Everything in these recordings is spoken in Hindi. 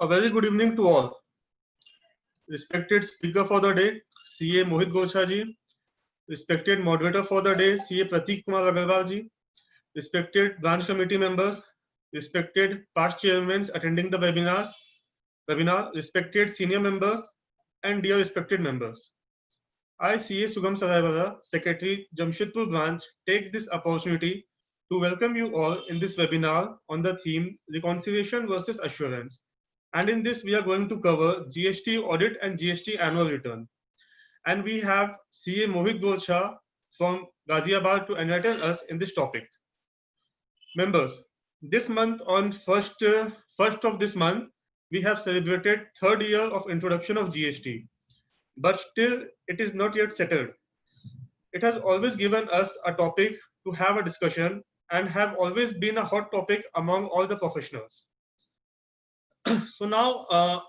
A very good evening to all. Respected speaker for the day, CA Mohit Gocha ji. Respected moderator for the day, CA Prateek Kumar Agarwal ji. Respected branch committee members, respected past chairmen attending the webinar, respected senior members, and dear respected members. I, CA Sugam Saraivara, Secretary, Jamshedpur branch, takes this opportunity to welcome you all in this webinar on the theme Reconciliation versus Assurance. And in this, we are going to cover GST audit and GST annual return. And we have CA Mohit Gocha from Ghaziabad to enlighten us in this topic. Members, this month on first of this month, we have celebrated third year of introduction of GST, but still it is not yet settled. It has always given us a topic to have a discussion and have always been a hot topic among all the professionals. So now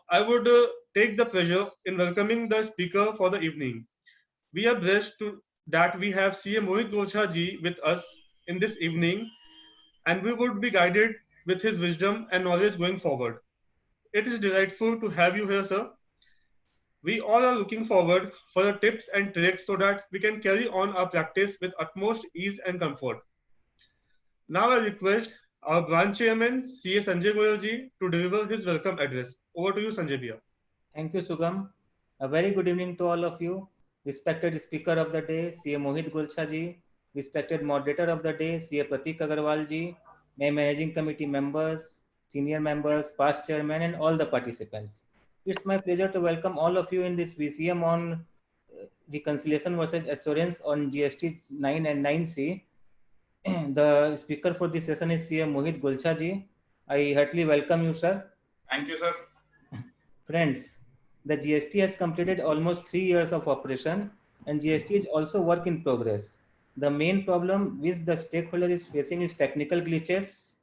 I would take the pleasure in welcoming the speaker for the evening. We are blessed that we have CA Mohit Gocha ji with us in this evening, and we would be guided with his wisdom and knowledge going forward. It is delightful to have you here, sir. We all are looking forward for the tips and tricks so that we can carry on our practice with utmost ease and comfort. Now I request our branch chairman, CA Sanjay Goyal ji, to deliver his welcome address. Over to you, Sanjay Bhaiya. Thank you, Sugam. A very good evening to all of you. Respected speaker of the day, CA Mohit Gocha ji. Respected moderator of the day, CA Prateek Agarwal ji. My managing committee members, senior members, past chairman, and all the participants. It's my pleasure to welcome all of you in this VCM on reconciliation versus assurance on GST 9 and 9C. The speaker for this session is CA Mohit Gocha ji. I heartily welcome you, sir. Thank you, sir. Friends, the GST has completed almost 3 years of operation, and GST is also work in progress. The main problem which the stakeholder is facing is technical glitches.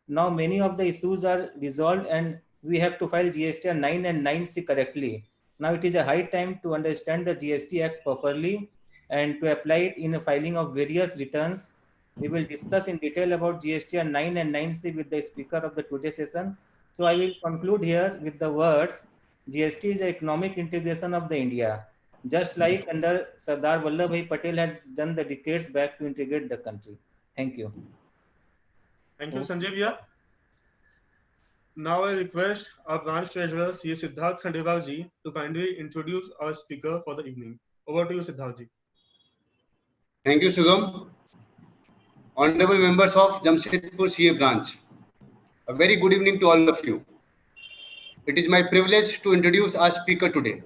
Now many of the issues are resolved and we have to file GST 9 and 9C correctly. Now it is a high time to understand the GST Act properly and to apply it in a filing of various returns. We will discuss in detail about GST 9 and 9C with the speaker of the today's session. So I will conclude here with the words, GST is the economic integration of the India, just like under Sardar Vallabhbhai Patel has done the decades back to integrate the country. Thank you. Thank you, Sanjay Bhaiya. Now I request our branch treasurer, CA Siddharth Khandewal ji, to kindly introduce our speaker for the evening. Over to you, Siddharth ji. Thank you, Sugam. Honorable members of Jamshedpur CA branch, a very good evening to all of you. It is my privilege to introduce our speaker today.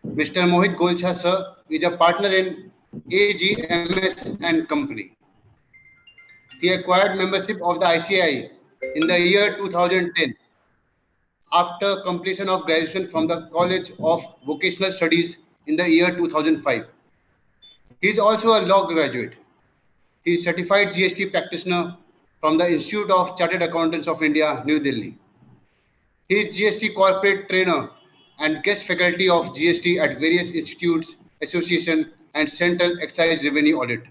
Mr. Mohit Gocha sir is a partner in AGMS and Company. He acquired membership of the ICAI in the year 2010 after completion of graduation from the College of Vocational Studies in the year 2005. He is also a law graduate. He is certified GST practitioner from the Institute of Chartered Accountants of India, New Delhi. He is GST corporate trainer and guest faculty of GST at various institutes, association, and Central Excise Revenue Audit.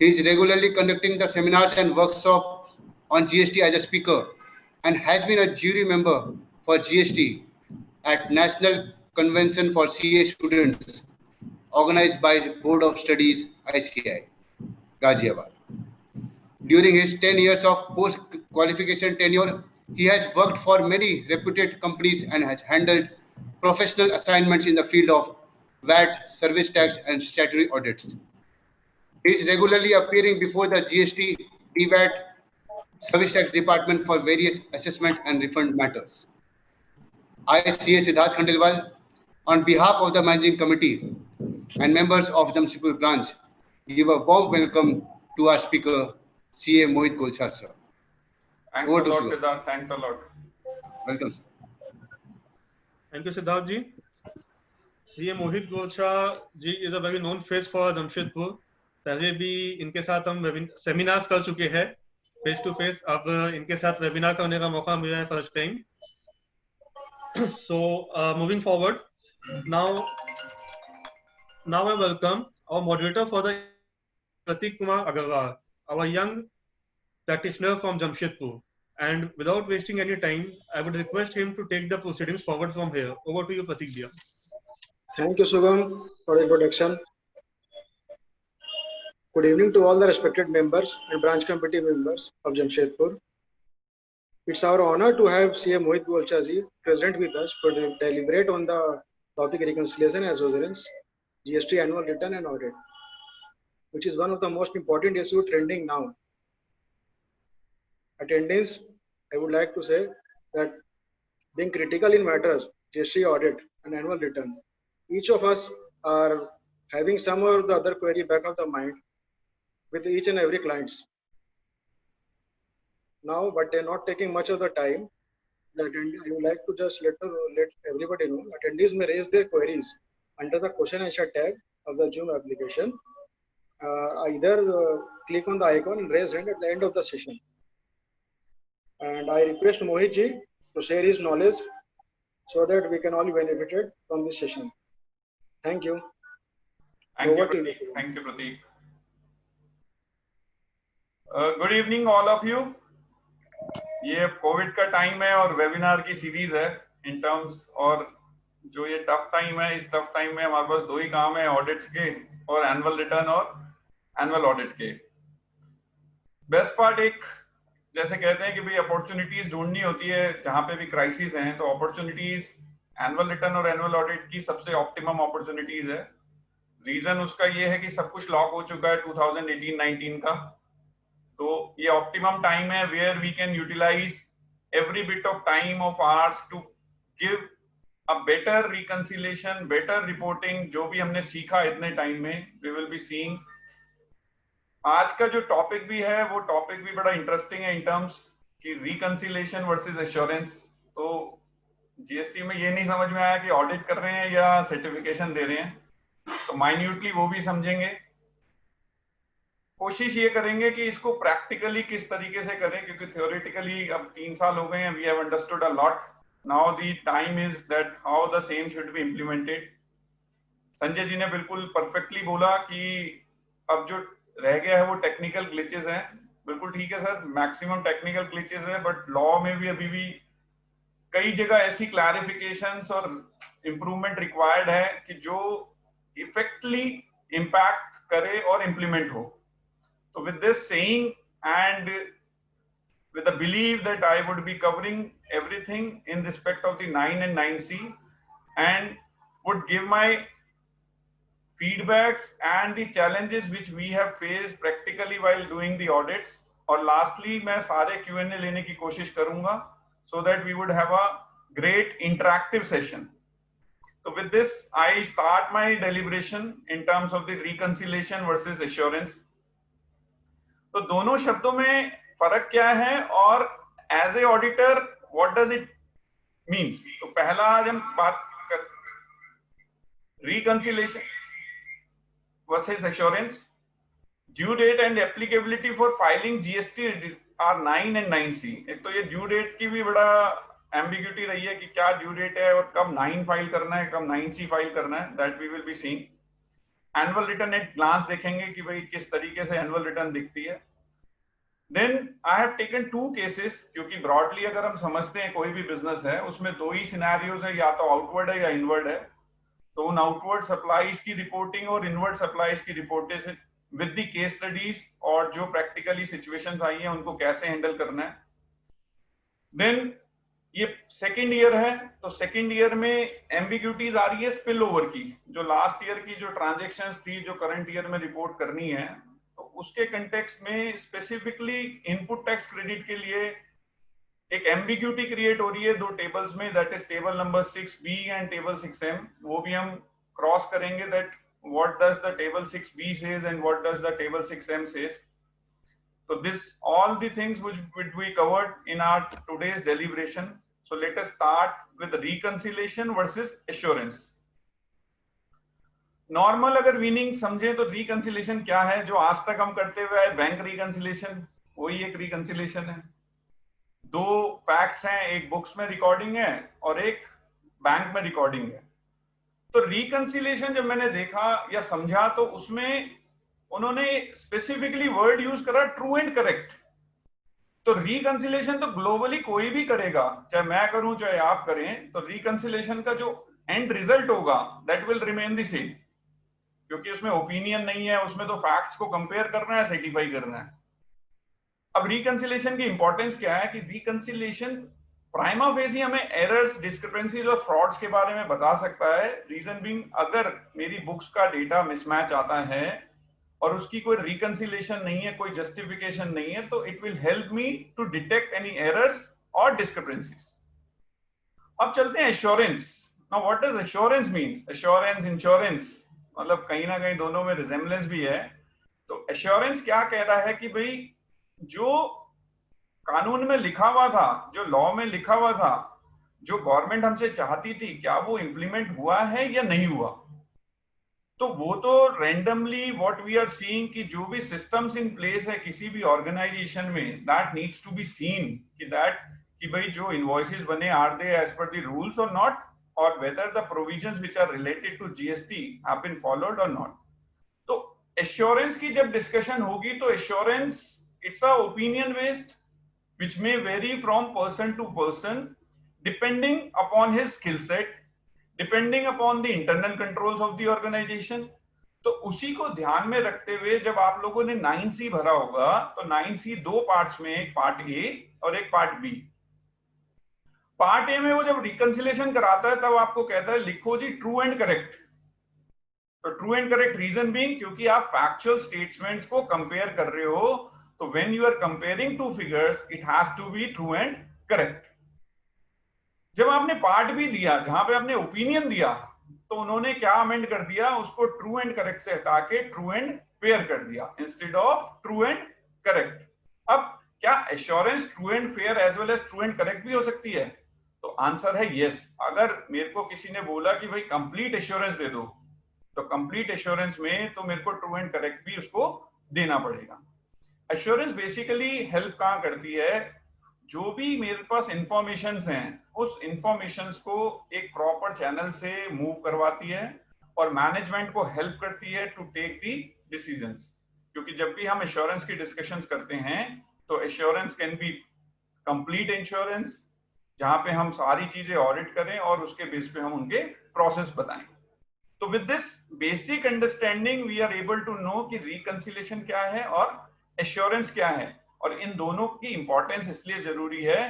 He is regularly conducting the seminars and workshops on GST as a speaker and has been a jury member for GST at National Convention for CA Students organized by Board of Studies, ICI, Ghaziabad. During his 10 years of post-qualification tenure, he has worked for many reputed companies and has handled professional assignments in the field of VAT, service tax, and statutory audits. He is regularly appearing before the GST, DVAT, Service Tax Department for various assessment and refund matters. I, CA Siddharth Khandewal, on behalf of the Managing Committee and members of Jamshedpur branch, give a warm welcome to our speaker, CA Mohit Gocha sir. Thanks a lot, Siddharth. Thanks a lot. Welcome, sir. Thank you, Siddharth ji. CA Mohit Gocha ji is a very known face for Jamshedpur. पहले भी इनके साथ हम सेमिनार्स कर चुके हैं फेस टू फेस. अब इनके साथ वेबिनार करने का मौका मिला है first time. So moving forward, now I welcome our moderator for the Prateek Kumar Agarwal, our young practitioner from Jamshedpur, And without wasting any time, I would request him to take the proceedings forward from here. Over to you, Pratik Bhaiya. Thank you, Sugam, for the introduction. Good evening to all the respected members and branch committee members of Jamshedpur. It's our honor to have CA Mohit Golcha ji present with us to deliberate on the topic reconciliation as assurance, GST annual return and audit, which is one of the most important issues trending now. Attendance, I would like to say that being critical in matters, GST audit and annual return, each of us are having some or the other query back of the mind with each and every clients. Now, but they're not taking much of the time. I would like to just let everybody know attendees may raise their queries under the question answer tab of the Zoom application. Either click on the icon and raise hand at the end of the session. And I request Mohit ji to share his knowledge so that we can all benefit from this session. Thank you. Thank you, Pratik. Thank you, Pratik. Good evening, all of you. ये कोविड का टाइम है और वेबिनार की सीरीज है इन टर्म्स, और जो ये टफ टाइम है, इस टफ टाइम में हमारे पास दो ही काम है, ऑडिट्स के और एनुअल रिटर्न और एनुअल ऑडिट के। बेस्ट पार्ट एक जैसे कहते हैं कि भाई अपॉर्चुनिटीज ढूंढनी होती है जहां पे भी क्राइसिस हैं, तो अपॉर्चुनिटीज एनुअल रिटर्न और एनुअल ऑडिट की सबसे ऑप्टिमम अपॉर्चुनिटीज है। रीजन उसका ये है कि सब कुछ लॉक हो चुका है 2018-19 का, तो ये ऑप्टिमम टाइम है where we can utilize every bit of time of hours to give a better reconciliation, better reporting. जो भी हमने सीखा इतने टाइम में, वी विल बी सीइंग। आज का जो टॉपिक भी है वो टॉपिक भी बड़ा इंटरेस्टिंग है इन टर्म्स कि रिकंसिलेशन वर्सेस एश्योरेंस। तो जीएसटी में ये नहीं समझ में आया कि ऑडिट कर रहे हैं या सर्टिफिकेशन दे रहे हैं, तो माइन्यूटली वो भी समझेंगे। कोशिश ये करेंगे कि इसको प्रैक्टिकली किस तरीके से करें, क्योंकि थ्योरेटिकली अब 3 साल हो गए हैं, we have understood a lot. Now the time is that how the same should be implemented. Sanjay ji ने बिल्कुल परफेक्टली बोला कि अब जो रह गया है वो टेक्निकल ग्लिचेस हैं। बिल्कुल ठीक है सर, मैक्सिमम टेक्निकल ग्लिचेस है, बट लॉ में भी अभी भी कई जगह ऐसी क्लैरिफिकेशंस और इम्प्रूवमेंट रिक्वायर्ड है कि जो इफेक्टली इम्पैक्ट करे और इम्प्लीमेंट हो। So with this saying and with the belief that I would be covering everything in respect of the 9 and 9C and would give my feedbacks and the challenges which we have faced practically while doing the audits, और lastly मैं सारे Q&A लेने की कोशिश करूंगा so that we would have a great interactive session. So with this I start my deliberation in terms of the reconciliation versus assurance. तो दोनों शब्दों में फर्क क्या है और as a auditor what does it means. तो पहला आज हम बात कर reconciliation versus assurance. Due date and applicability for filing GST R 9 and 9C। एक तो ये ड्यू डेट की भी बड़ा एम्बिग्यूटी रही है कि क्या ड्यू डेट है और कब 9 फाइल करना है, कब 9C फाइल करना है, that we will be seeing. Annual return at glance देखेंगे कि भाई किस तरीके से एनुअल रिटर्न दिखती है। Then I have taken 2 cases, क्योंकि ब्रॉडली अगर हम समझते हैं कोई भी बिजनेस है उसमें 2 ही सिनेरियोज है, या तो आउटवर्ड है या इनवर्ड है। तो उन आउटवर्ड सप्लाईज की रिपोर्टिंग और इनवर्ड सप्लाईज की रिपोर्टिंग से विद द केस स्टडीज और जो प्रैक्टिकली सिचुएशंस आई हैं उनको कैसे हैंडल करना है। देन ये सेकेंड ईयर है, तो सेकेंड ईयर में एम्बिग्यूटीज आ रही है स्पिल ओवर की। जो लास्ट ईयर की जो ट्रांजेक्शन्स थी जो करंट ईयर में रिपोर्ट करनी है, तो उसके कंटेक्स्ट में स्पेसिफिकली इनपुट टैक्स क्रेडिट के लिए एक एम्बिग्यूटी क्रिएट हो रही है 2 टेबल्स में, that is table number 6B and table 6M। वो भी हम क्रॉस करेंगे that what does the table 6B says and what does the table 6M says. So this all the things which we covered in our today's deliberation. So let us start with the reconciliation versus assurance. Normal अगर मीनिंग समझे तो रिकंसिलेशन क्या है, जो आज तक हम करते हुए आए बैंक रिकंसिलेशन, वही एक रिकंसिलेशन है। 2 फैक्ट्स हैं, एक बुक्स में रिकॉर्डिंग है और एक बैंक में रिकॉर्डिंग है। तो रिकंसिलेशन जब मैंने देखा या समझा तो उसमें उन्होंने स्पेसिफिकली वर्ड यूज करा ट्रू एंड करेक्ट। तो तो रिकंसिलेशन तो ग्लोबली कोई भी करेगा, चाहे मैं करूं चाहे आप करें, तो रिकंसिलेशन का जो एंड रिजल्ट होगा that will remain the same, क्योंकि उसमें ओपिनियन नहीं है, उसमें तो फैक्ट्स को कंपेयर करना है, सर्टिफाई करना है। अब रिकंसिलेशन की इंपॉर्टेंस क्या है कि रिकंसिलेशन प्राइमा फेसी हमें एरर्स, डिस्क्रिपेंसीज और फ्रॉड्स के बारे में बता सकता है। रीजन बीइंग, अगर मेरी बुक्स का डेटा मिसमैच आता है और उसकी कोई रिकंसिलेशन नहीं है, कोई जस्टिफिकेशन नहीं है, तो it will help me to detect any errors और डिस्क्रिपेंसीज। अब चलते हैं assurance. Now what does assurance means? Assurance, insurance, मतलब कहीं ना कहीं दोनों में रिजेम्बलेंस भी है। तो एश्योरेंस क्या कह रहा है कि भाई जो कानून में लिखा हुआ था, जो लॉ में लिखा हुआ था, जो गवर्नमेंट हमसे चाहती थी, क्या वो इंप्लीमेंट हुआ है या नहीं हुआ। तो वो तो randomly what we are seeing कि जो भी सिस्टम्स इन प्लेस है किसी भी ऑर्गेनाइजेशन में, that needs to be seen कि भाई जो इनवॉइसेस बने are they as per the rules or not, और whether the provisions which are related to GST have been followed or not. तो एश्योरेंस की जब डिस्कशन होगी तो assurance it's a opinion based which may vary from person to person depending upon his skill set, depending upon the internal controls of the organization। तो उसी को ध्यान में रखते हुए जब आप लोगों ने 9C भरा होगा तो 9C दो पार्ट्स में, एक पार्ट ए और एक पार्ट बी। पार्ट ए में वो जब रिकंसिलेशन कराता है तब आपको कहता है लिखो जी ट्रू एंड करेक्ट। तो true and correct reason being क्योंकि आप फैक्चुअल स्टेटमेंट्स को कंपेयर कर रहे हो, तो when you are comparing two figures it has to be true and correct। जब आपने पार्ट भी दिया जहां पे आपने ओपिनियन दिया तो उन्होंने क्या अमेंड कर दिया, उसको ट्रू एंड करेक्ट से हटा के ट्रू एंड फेयर कर दिया instead of true and correct. अब क्या assurance true and fair as well as true and correct भी हो सकती है? तो आंसर है यस। अगर मेरे को किसी ने बोला कि भाई कंप्लीट एश्योरेंस दे दो, तो कंप्लीट एश्योरेंस में तो मेरे को ट्रू एंड करेक्ट भी उसको देना पड़ेगा। एश्योरेंस बेसिकली हेल्प कहां करती है, जो भी मेरे पास इंफॉर्मेशंस हैं उस इंफॉर्मेशंस को एक प्रॉपर चैनल से मूव करवाती है और मैनेजमेंट को हेल्प करती है टू टेक दी डिसीजंस। क्योंकि जब भी हम एश्योरेंस की डिस्कशंस करते हैं तो assurance can be complete insurance, जहां पे हम सारी चीजें ऑडिट करें और उसके बेस पे हम उनके प्रोसेस बताएं। तो with this basic understanding we are able to know कि रिकंसिलेशन क्या है और एश्योरेंस क्या है, और इन दोनों की इंपॉर्टेंस इसलिए जरूरी है।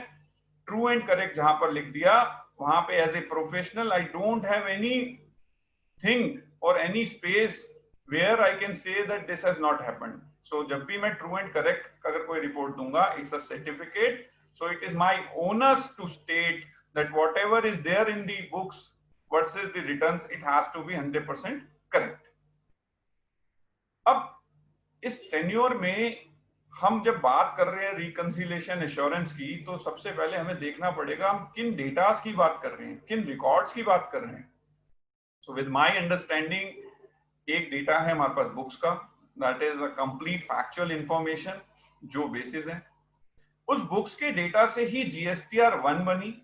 ट्रू एंड करेक्ट जहां पर लिख दिया वहां पे as a professional I don't have any thing और any space where I can say that this has not happened. So जब भी मैं ट्रू एंड करेक्ट अगर कोई रिपोर्ट दूंगा, it's a certificate, so it is my onus to state that whatever is there in the books versus the returns it has to be 100% correct. अब इस टेन्योर में हम जब बात कर रहे हैं रिकंसिलेशन एश्योरेंस की, तो सबसे पहले हमें देखना पड़ेगा हम किन डेटास की बात कर रहे हैं, किन रिकॉर्ड्स की बात कर रहे हैं। सो विद माय अंडरस्टैंडिंग एक डेटा है हमारे पास बुक्स का, that is a complete factual information जो बेसिस है। उस बुक्स के डेटा से ही जीएसटीआर 1 बनी,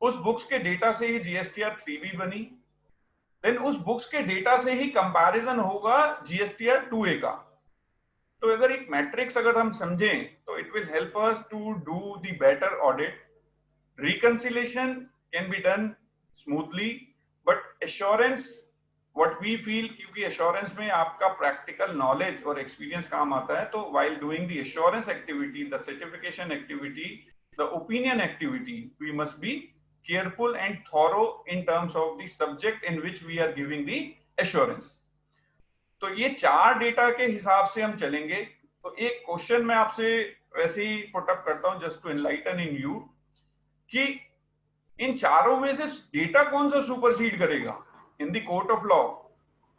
उस बुक्स के डेटा से ही जीएसटीआर 3B बनी, देन उस बुक्स के डेटा से ही कंपैरिजन होगा जीएसटीआर 2A का। तो अगर एक मैट्रिक्स अगर हम समझें तो it will help us to do the better audit. Reconciliation can be done smoothly, but assurance what we feel, क्योंकि एश्योरेंस में आपका प्रैक्टिकल नॉलेज और एक्सपीरियंस काम आता है, तो while doing the assurance activity, the certification activity, the opinion activity, we must be careful and thorough in terms of the subject in which we are giving the assurance। तो ये चार डेटा के हिसाब से हम चलेंगे। तो एक क्वेश्चन मैं आपसे वैसे ही पुट अप करता हूं just to enlighten in you कि इन चारों में से डेटा कौन सा सुपरसीड करेगा in the court of law.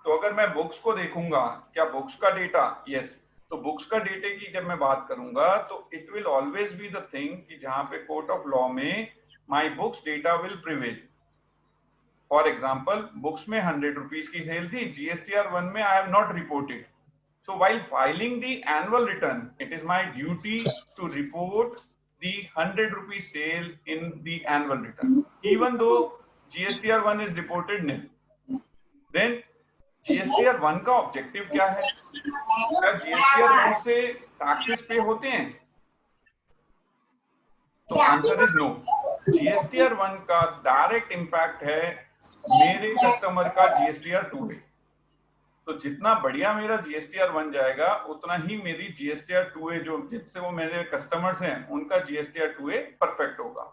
तो अगर मैं बुक्स को देखूंगा, क्या बुक्स का डेटा, यस, तो बुक्स का डेटे की जब मैं बात करूंगा तो it will always be the thing कि जहां पे कोर्ट ऑफ लॉ में my books data will prevail। For example, books में 100 rupees की सेल थी, GSTR 1 में I have not reported। So while filing the annual return, it is my duty to report the 100 rupees sale in the annual return, even though GSTR 1 is reported nil। Then GSTR 1 का ऑब्जेक्टिव क्या है? क्या GSTR 1 से टैक्सेस पे होते हैं? तो आंसर इज नो। जीएसटीआर 1 का डायरेक्ट इंपैक्ट है मेरे कस्टमर का जीएसटीआर 2A। तो जितना बढ़िया मेरा जीएसटीआर 1 जाएगा उतना ही मेरी जीएसटीआर 2A जो जिससे वो मेरे कस्टमर्स हैं उनका जीएसटीआर 2A परफेक्ट होगा।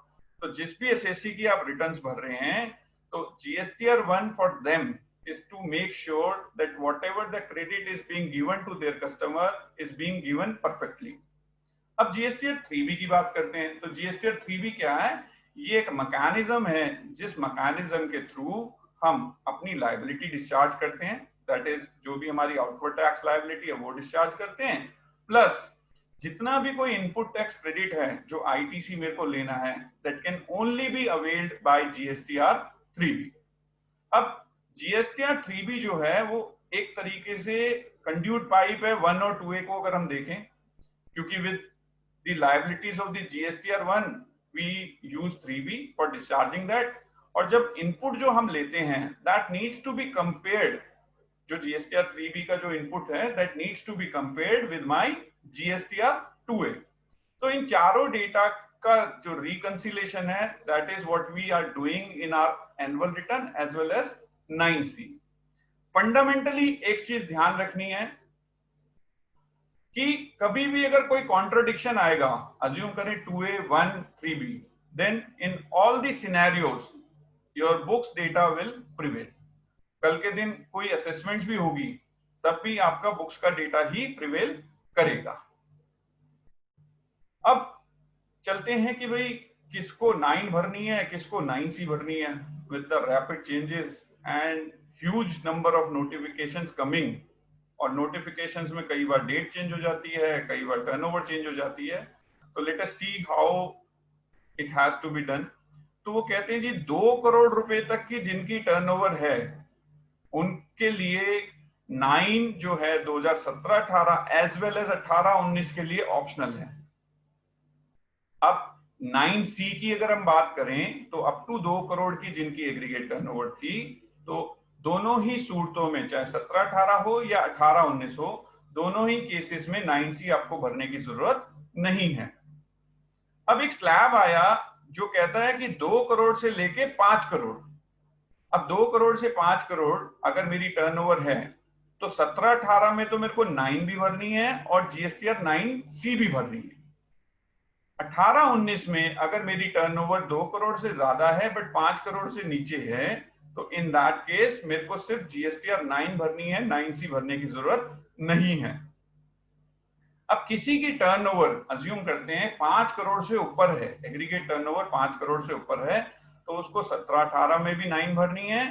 तो जिस भी एसएससी की आप रिटर्न्स भर रहे हैं तो GSTR 1 for them is to make sure that whatever the credit is being given to their customer is being given perfectly। अब जीएसटीआर 3B की बात करते हैं। तो जीएसटीआर 3B क्या है? ये एक मैकेनिज्म है जिस मैकेनिज्म के थ्रू हम अपनी लायबिलिटी डिस्चार्ज करते हैं, दैट इज जो भी हमारी आउटवर्ड टैक्स लायबिलिटी है वो डिस्चार्ज करते हैं, प्लस जितना भी कोई इनपुट टैक्स क्रेडिट है जो आईटीसी मेरे को लेना है that can only be availed bye GSTR 3B। अब जीएसटीआर 3B जो है वो एक तरीके से कंड्यूट पाइप है 1 और 2A को अगर हम देखें, क्योंकि with the liabilities of the GSTR 1 we use 3B for discharging that. और जब इनपुट जो हम लेते हैं that needs to be compared, जो जीएसटीआर 3B का जो इनपुट है that needs to be compared with my GSTR 2A। तो इन चारों डेटा का जो रिकंसिलेशन है that is what we are doing in our annual return as well as 9C। Fundamentally एक चीज ध्यान रखनी है कि कभी भी अगर कोई कॉन्ट्रडिक्शन आएगा, अज्यूम करें 2A 1 3B, then in all the scenarios your books data will prevail. कल के दिन कोई असेसमेंट्स भी होगी तब भी आपका बुक्स का डेटा ही प्रिवेल करेगा। अब चलते हैं कि भाई किसको 9 भरनी है, किसको 9C भरनी है। With the rapid changes and huge number of notifications coming, और नोटिफिकेशंस में कई बार डेट चेंज हो जाती है, कई बार टर्नओवर चेंज हो जाती है। तो let us see how it has to be done. तो वो कहते हैं जी 2 करोड़ रुपए तक की जिनकी टर्नओवर है उनके लिए 9 जो है 2017-18 एज वेल एज 18-19 के लिए ऑप्शनल है। अब 9C की अगर हम बात करें तो अप टू 2 करोड़ की जिनकी एग्रीगेट टर्नओवर थी, तो दोनों ही सूरतों में चाहे 17-18 हो या 18-19 हो, दोनों ही केसेस में 9C आपको भरने की जरूरत नहीं है। अब एक स्लैब आया जो कहता है कि 2 करोड़ से लेके 5 करोड़। अब 2 करोड़ से 5 करोड़ अगर मेरी टर्नओवर है तो 17-18 में तो मेरे को 9 भी भरनी है और जीएसटीआर 9C भी भरनी है। 18-19 में अगर मेरी टर्नओवर 2 करोड़ से ज्यादा है बट 5 करोड़ से नीचे है तो इन दैट केस मेरे को सिर्फ जीएसटीआर 9 भरनी है, 9C भरने की जरूरत नहीं है। अब किसी की टर्नओवर अज्यूम करते हैं 5 करोड़ से ऊपर है, एग्रीगेट टर्नओवर 5 करोड़ से ऊपर है, तो उसको 17-18 में भी 9 भरनी है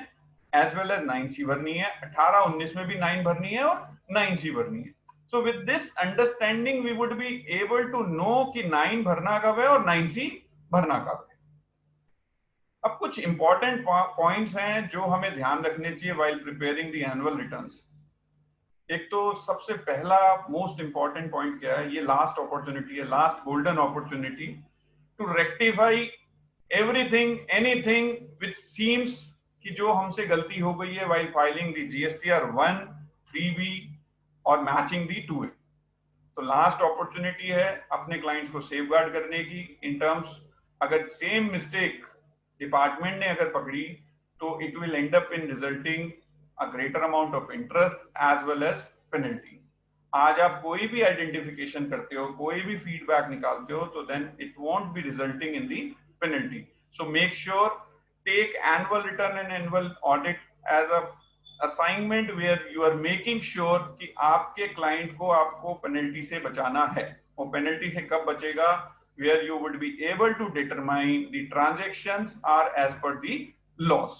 एज वेल एज 9C भरनी है, 18-19 में भी 9 भरनी है और 9C भरनी है। So with this understanding we would be able to know कि 9 भरना कब है और 9C भरना कब है। अब कुछ इंपॉर्टेंट पॉइंट्स हैं जो हमें ध्यान रखने चाहिए while preparing the annual returns। एक तो सबसे पहला मोस्ट इंपॉर्टेंट पॉइंट क्या है, ये लास्ट अपॉर्चुनिटी है, last golden opportunity to rectify everything anything which seems कि जो हमसे गलती हो गई है while filing the GSTR 1, 3B और मैचिंग दी 2A। तो लास्ट अपॉर्चुनिटी है अपने क्लाइंट्स को सेफगार्ड करने की इन टर्म्स, अगर सेम मिस्टेक डिपार्टमेंट ने अगर पकड़ी तो it will end up in resulting a greater amount of interest as well as penalty. आज आप कोई भी आइडेंटिफिकेशन करते हो, कोई भी फीडबैक निकालते हो, तो then it won't be resulting in the penalty. So make sure take annual return and annual audit as a assignment where you are making sure कि आपके क्लाइंट को आपको पेनल्टी से बचाना है। वो पेनल्टी से कब बचेगा? where you would be able to determine the transactions are as per the laws।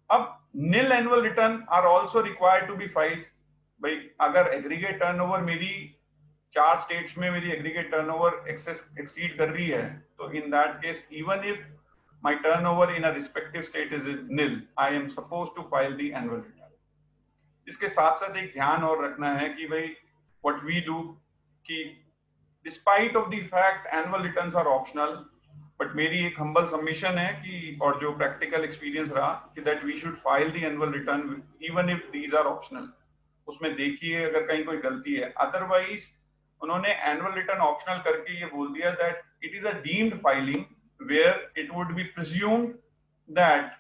अब nil annual return are also required to be filed। भाई अगर एग्रीगेट टर्नओवर मेरी 4 स्टेट्स में मेरी एग्रीगेट टर्नओवर एक्सीड कर रही है तो in that case even if my turnover in a respective state is nil, I am supposed to file the annual return। इसके साथ साथ एक ध्यान और रखना है कि भाई what we do कि despite of the fact annual returns are optional, but मेरी एक humble submission है कि और जो practical experience रहा कि that we should file the annual return even if these are optional। उसमें देखिए अगर कहीं कोई गलती है, otherwise उन्होंने annual return optional करके ये बोल दिया that it is a deemed filing where it would be presumed that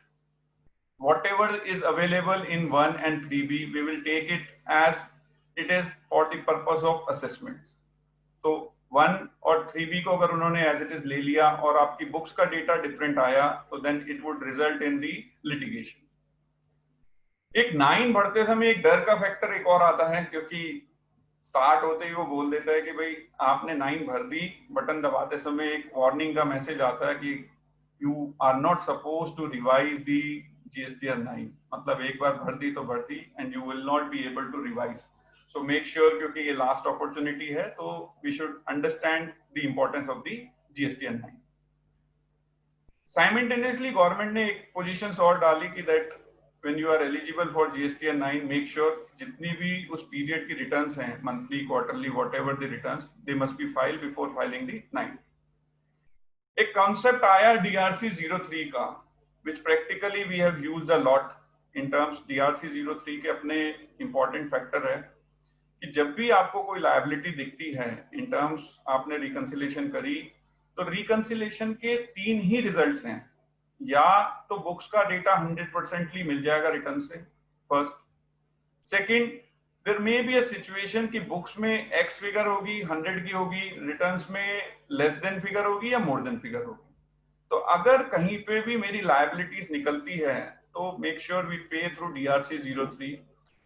whatever is available in 1 and 3B, we will take it as it is for the purpose of assessments. तो 1 और 3B को अगर उन्होंने as it is ले लिया और आपकी बुक्स का डेटा डिफरेंट आया, तो then it would result in the litigation. एक 9 भरते समय एक डर का फैक्टर एक और आता है, क्योंकि स्टार्ट होते ही वो बोल देता है कि भाई आपने 9 भर दी, बटन दबाते समय एक वार्निंग का मैसेज आता है कि you are not suppose to revise the GSTR 9, मतलब एक बार भर दी तो भर दी and you will not be able to revise. So make sure, क्योंकि ये लास्ट अपॉर्चुनिटी है, तो we should understand the importance of the GSTR 9. Simultaneously government ने एक पोजीशन और डाली कि that when you are eligible for GSTR 9, make sure जितनी भी उस पीरियड की रिटर्न्स हैं, monthly, quarterly, whatever the returns, they must be filed before filing the 9. एक कॉन्सेप्ट आया DRC 03 का, which practically we have used a lot in terms. DRC 03 के अपने important factor है कि जब भी आपको कोई liability दिखती है in terms आपने reconciliation करी, तो reconciliation के 3 ही रिजल्ट्स हैं. या तो बुक्स का डेटा 100% मिल जाएगा रिटर्न से, first. Second, there may be a situation कि बुक्स में एक्स फिगर होगी, 100 की होगी, रिटर्न्स में लेस देन फिगर होगी या मोर देन फिगर होगी. तो अगर कहीं पे भी मेरी लायबिलिटीज निकलती है, तो मेक श्योर वी पे through DRC 03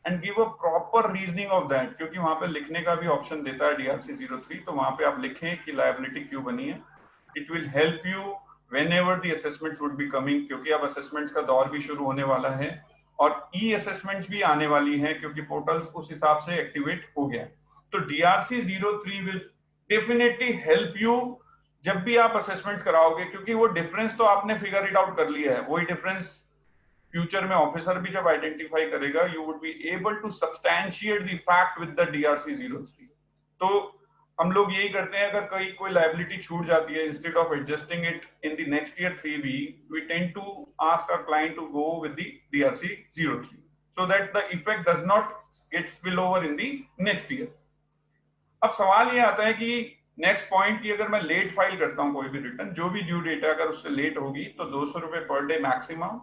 and give a proper reasoning of that, क्योंकि वहां पे लिखने का भी ऑप्शन देता है DRC 03, तो वहां पे आप लिखें कि लायबिलिटी क्यों बनी है. It will help you whenever the assessments would be coming, क्योंकि अब assessments का दौर भी शुरू होने वाला है और e-assessments भी आने वाली हैं, क्योंकि पोर्टल्स उस हिसाब से एक्टिवेट हो गया. तो DRC 03 will definitely help you जब भी आप assessments कराओगे, क्योंकि वो डिफरेंस तो आपने फिगर इट आउट कर लिया है. वही डिफरेंस फ्यूचर में ऑफिसर भी जब आइडेंटिफाई करेगा, you would be able to substantiate the fact with the DRC 03. तो हम लोग यही करते हैं, अगर कोई लायबिलिटी छूट जाती है, instead of adjusting it in the next year 3B, we tend to ask our client to go with the DRC 03 so that the effect does not get spill over in the next year. अब सवाल ये आता है कि नेक्स्ट पॉइंट की, अगर मैं लेट फाइल करता हूं कोई भी रिटर्न, जो भी ड्यू डेट है, अगर उससे लेट होगी तो 200 रुपए per day maximum,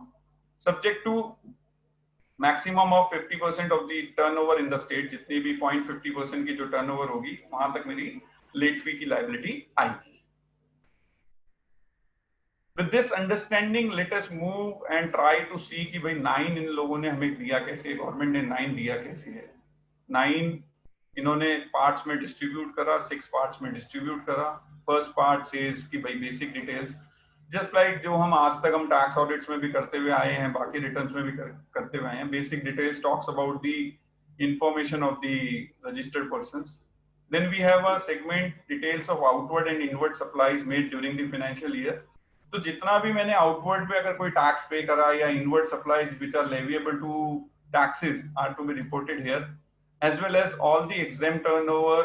subject to maximum of 50% of the turnover in the state. जितनी भी 0.50% की जो टर्नओवर होगी, वहां तक मेरी लेट फी की लायबिलिटी आएगी. With this understanding, let us move and try to see कि भाई 9 इन लोगों ने हमें दिया कैसे, गवर्नमेंट ने 9 दिया कैसे है. 9 इन्होंने पार्ट्स में डिस्ट्रीब्यूट करा, 6 पार्ट्स में डिस्ट्रीब्यूट करा. फर्स्ट पार्ट सेज कि भाई बेसिक डिटेल्स, जस्ट लाइक जो हम आज तक हम टैक्स ऑडिट्स में भी करते हुए आए हैं, बाकी रिटर्न्स में भी करते हुए आए हैं. Basic details talks about the information of the registered persons. Then we have a segment details of outward and inward supplies made during the financial year. तो जितना भी मैंने आउटवर्ड पे अगर कोई टैक्स पे करा या inward supplies which are leviable to taxes are to be reported here, as well as all the exempt turnover.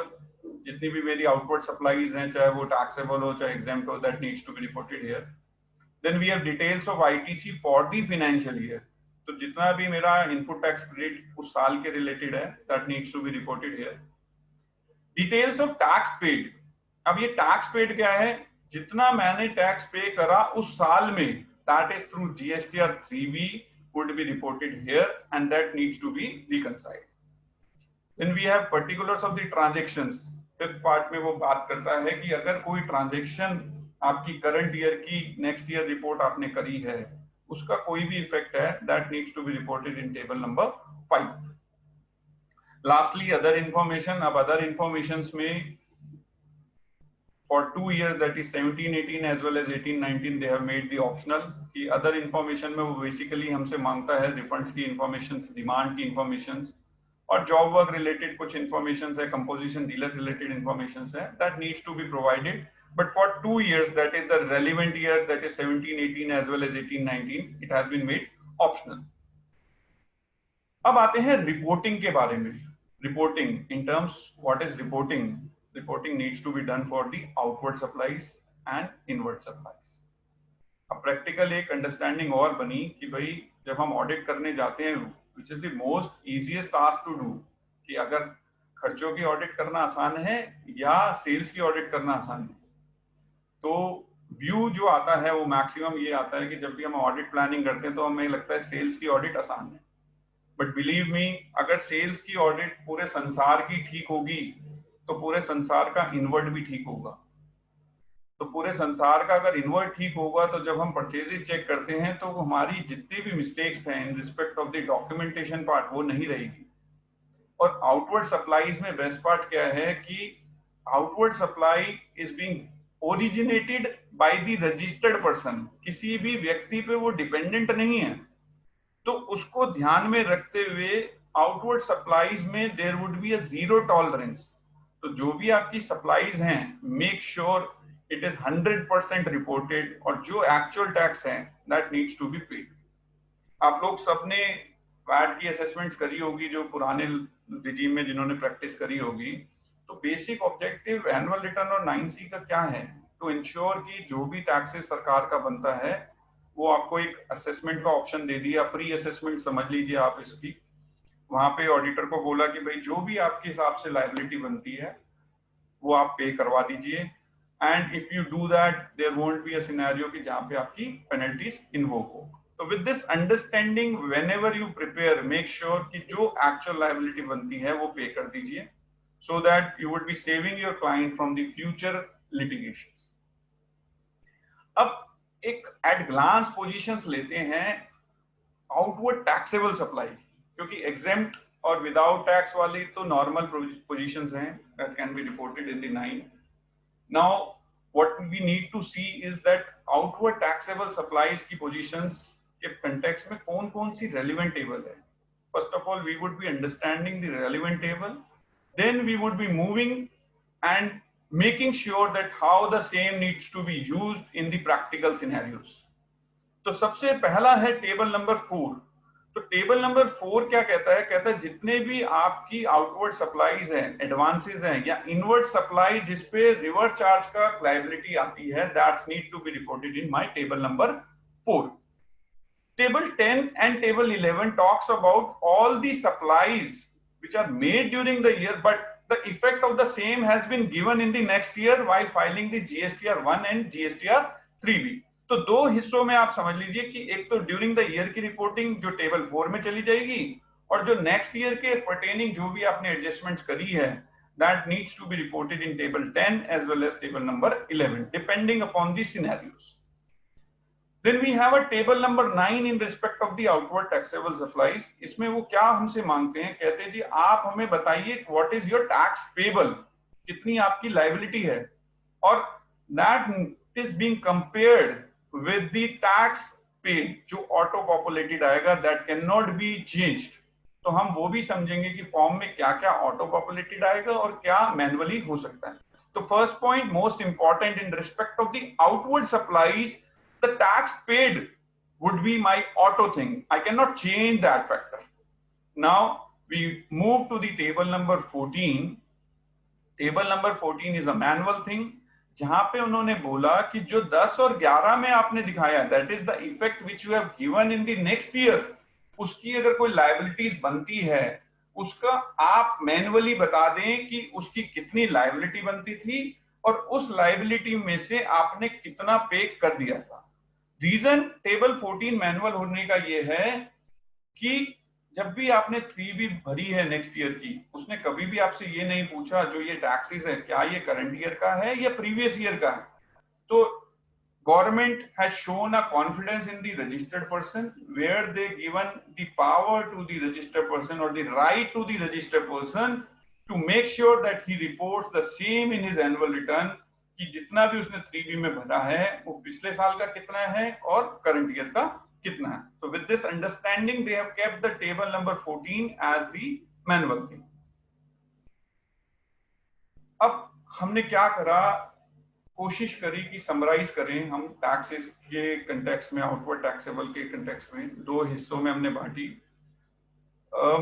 जितनी भी मेरी आउटवर्ड सप्लाईज हैं, चाहे वो टैक्सेबल हो चाहे exempt हो, that needs to be reported here. Then we have details of ITC for the financial year. तो जितना भी मेरा इनपुट टैक्स क्रेडिट उस साल के रिलेटेड है, that needs to be reported here. Details of tax paid. अब ये टैक्स पेड क्या है? जितना मैंने टैक्स पे करा उस साल में, that is through GSTR 3B would be reported here and that needs to be reconciled. Then we have particulars of the transactions. Fifth part में वो बात करता है कि अगर कोई ट्रांजेक्शन आपकी करंट ईयर की नेक्स्ट ईयर रिपोर्ट आपने करी है, उसका कोई भी इफेक्ट है, that needs to be reported in table number 5. Lastly, other information. अब other informations में for 2 years, that is 17-18 as well as 18-19, they have made the optional कि other information में वो basically हमसे मांगता है refunds की informations, demand की informations और job work related कुछ informations है, composition dealer related informations है, that needs to be provided. But for 2 years, that is the relevant year, that is 17-18 as well as 18-19, it has been made optional. अब आते हैं रिपोर्टिंग के बारे में. Reporting, in terms, what is reporting? Reporting needs to be done for the outward supplies and inward supplies. अब प्रैक्टिकल एक अंडरस्टैंडिंग और बनी कि भाई जब हम ऑडिट करने जाते हैं, which is the most easiest task to do, कि अगर खर्चों की ऑडिट करना आसान है या सेल्स की ऑडिट करना आसान है. तो व्यू जो आता है वो मैक्सिमम ये आता है कि जब भी हम ऑडिट प्लानिंग करते हैं तो हमें लगता है सेल्स की ऑडिट आसान है, बट बिलीव मी, अगर सेल्स की ऑडिट पूरे संसार की ठीक होगी तो पूरे संसार का इनवर्ट भी ठीक होगा। तो पूरे संसार का अगर इनवर्ट ठीक होगा तो जब हम परचेजेस चेक करते हैं तो हमारी जितनी भी मिस्टेक्स हैं इन respect of the documentation part वो नहीं रहेगी। और आउटवर्ड सप्लाईज में बेस्ट पार्ट क्या है कि outward supply is being originated by the registered person, किसी भी व्यक्ति पे वो डिपेंडेंट नहीं है। तो उसको ध्यान में रखते हुए आउटवर्ड सप्लाईज में there would be a zero tolerance. तो जो भी आपकी सप्लाईज हैं make sure it is 100% reported, और जो एक्चुअल टैक्स है that needs to be paid. आप लोग सबने वैट की असेसमेंट्स करी होगी, जो पुराने रिजीम में जिन्होंने प्रैक्टिस करी होगी। तो बेसिक ऑब्जेक्टिव एनुअल रिटर्न और 9C का क्या है, टू इंश्योर कि जो भी टैक्सेस सरकार का बनता है वो आपको एक असेसमेंट का ऑप्शन दे दिया, प्री असेसमेंट समझ लीजिए आप इसकी। वहां पे ऑडिटर को बोला कि भाई जो भी आपके हिसाब से लायबिलिटी बनती है वो आप पे करवा दीजिए, and if you do that there won't be a scenario कि जहां पे आपकी पेनल्टीज इन्वोक हो। तो with this understanding whenever you prepare make sure कि जो एक्चुअल लायबिलिटी बनती है वो पे कर दीजिए, so that you would be saving your client from the future litigations. अब एक एट ग्लांस पोजीशंस लेते हैं आउटवर्ड टैक्सेबल सप्लाई, क्योंकि एग्जेम्प्ट और विदाउट टैक्स वाली तो नॉर्मल पोजीशंस हैं that can be reported in the 9. Now what we need to see is that outward taxable supplies की positions के context में कौन-कौन सी relevant table है। First of all we would be understanding the relevant table, then we would be moving and making sure that how the same needs to be used in the practical scenarios. तो सबसे पहला है टेबल नंबर 4। तो टेबल नंबर 4 क्या कहता है? कहता है जितने भी आपकी आउटवर्ड सप्लाईज हैं, एडवांसेस हैं या इनवर्ड सप्लाई जिस पे रिवर्स चार्ज का लायबिलिटी आती है, that's need to be reported in my table number 4. Table 10 and table 11 talks about all the supplies which are made during the year, but the effect of the same has been given in the next year while filing the GSTR 1 and GSTR 3B. तो दो हिस्सों में आप समझ लीजिए कि एक तो ड्यूरिंग द ईयर की रिपोर्टिंग जो टेबल 4 में चली जाएगी, और जो नेक्स्ट ईयर के पर्टेनिंग जो भी आपने एडजस्टमेंट्स करी है that needs to be reported in table 10 as well as table number 11 depending upon the scenarios. Then we have a table number 9 in respect of the outward taxable supplies. इसमें वो क्या हमसे मांगते हैं? कहते हैं जी आप हमें बताइए what is your tax payable, कितनी आपकी liability है, और that is being compared with the tax paid जो auto populated आएगा, that cannot be changed. तो हम वो भी समझेंगे कि फॉर्म में क्या क्या ऑटो पॉपुलेटेड आएगा और क्या मैनुअली हो सकता है। तो first point most important in respect of the outward supplies, the tax paid would be my auto thing. I cannot change that factor. Now we move to the table number 14. Table number 14 is a manual thing, जहां पे उन्होंने बोला कि जो 10 और 11 में आपने दिखाया, that is the effect which you have given in the next year, उसकी अगर कोई liabilities बनती है उसका आप मैनुअली बता दें कि उसकी कितनी liability बनती थी और उस liability में से आपने कितना पे कर दिया था। रीजन टेबल 14 मैनुअल होने का ये है कि जब भी आपने 3B भरी है नेक्स्ट ईयर की, उसने कभी भी आपसे ये नहीं पूछा जो ये टैक्सेस है क्या ये करंट ईयर का है या प्रीवियस ईयर का है। तो government has shown a confidence in the registered person where they given the power to the registered person और the right to the registered person to make sure that he reports the same in his annual return, कि जितना भी उसने 3B में भरा है वो पिछले साल का कितना है और करंट ईयर का कितना है। तो with this understanding they have kept the table number 14 as the manual thing. अब हमने क्या करा, कोशिश करी कि समराइज करें हम टैक्सेस के कंटेक्स्ट में, आउटवर्ड टैक्सेबल के कंटेक्स्ट में। दो हिस्सों में हमने बांटी।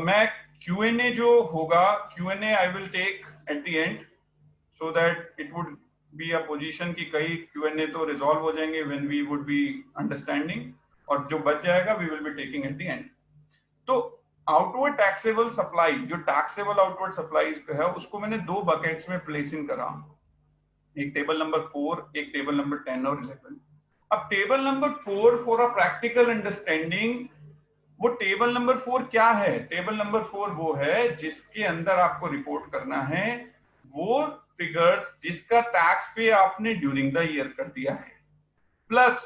मैं Q&A जो होगा, Q&A I will take at the end so that it would be a position की कई Q&A तो रिजॉल्व हो जाएंगे when we would be understanding, और जो बच जाएगा we will be taking at the end. तो आउटवर्ड टैक्सेबल सप्लाई, जो टैक्सेबल आउटवर्ड सप्लाईज है, उसको मैंने दो बकेट्स में प्लेस इन करा। एक टेबल नंबर 4, एक टेबल नंबर 10 और 11। अब table number 4 for a practical understanding, वो टेबल नंबर 4 क्या है? टेबल नंबर 4 वो है जिसके अंदर आपको रिपोर्ट करना है वो फिगर्स जिसका टैक्स पे आपने ड्यूरिंग द ईयर कर दिया है, plus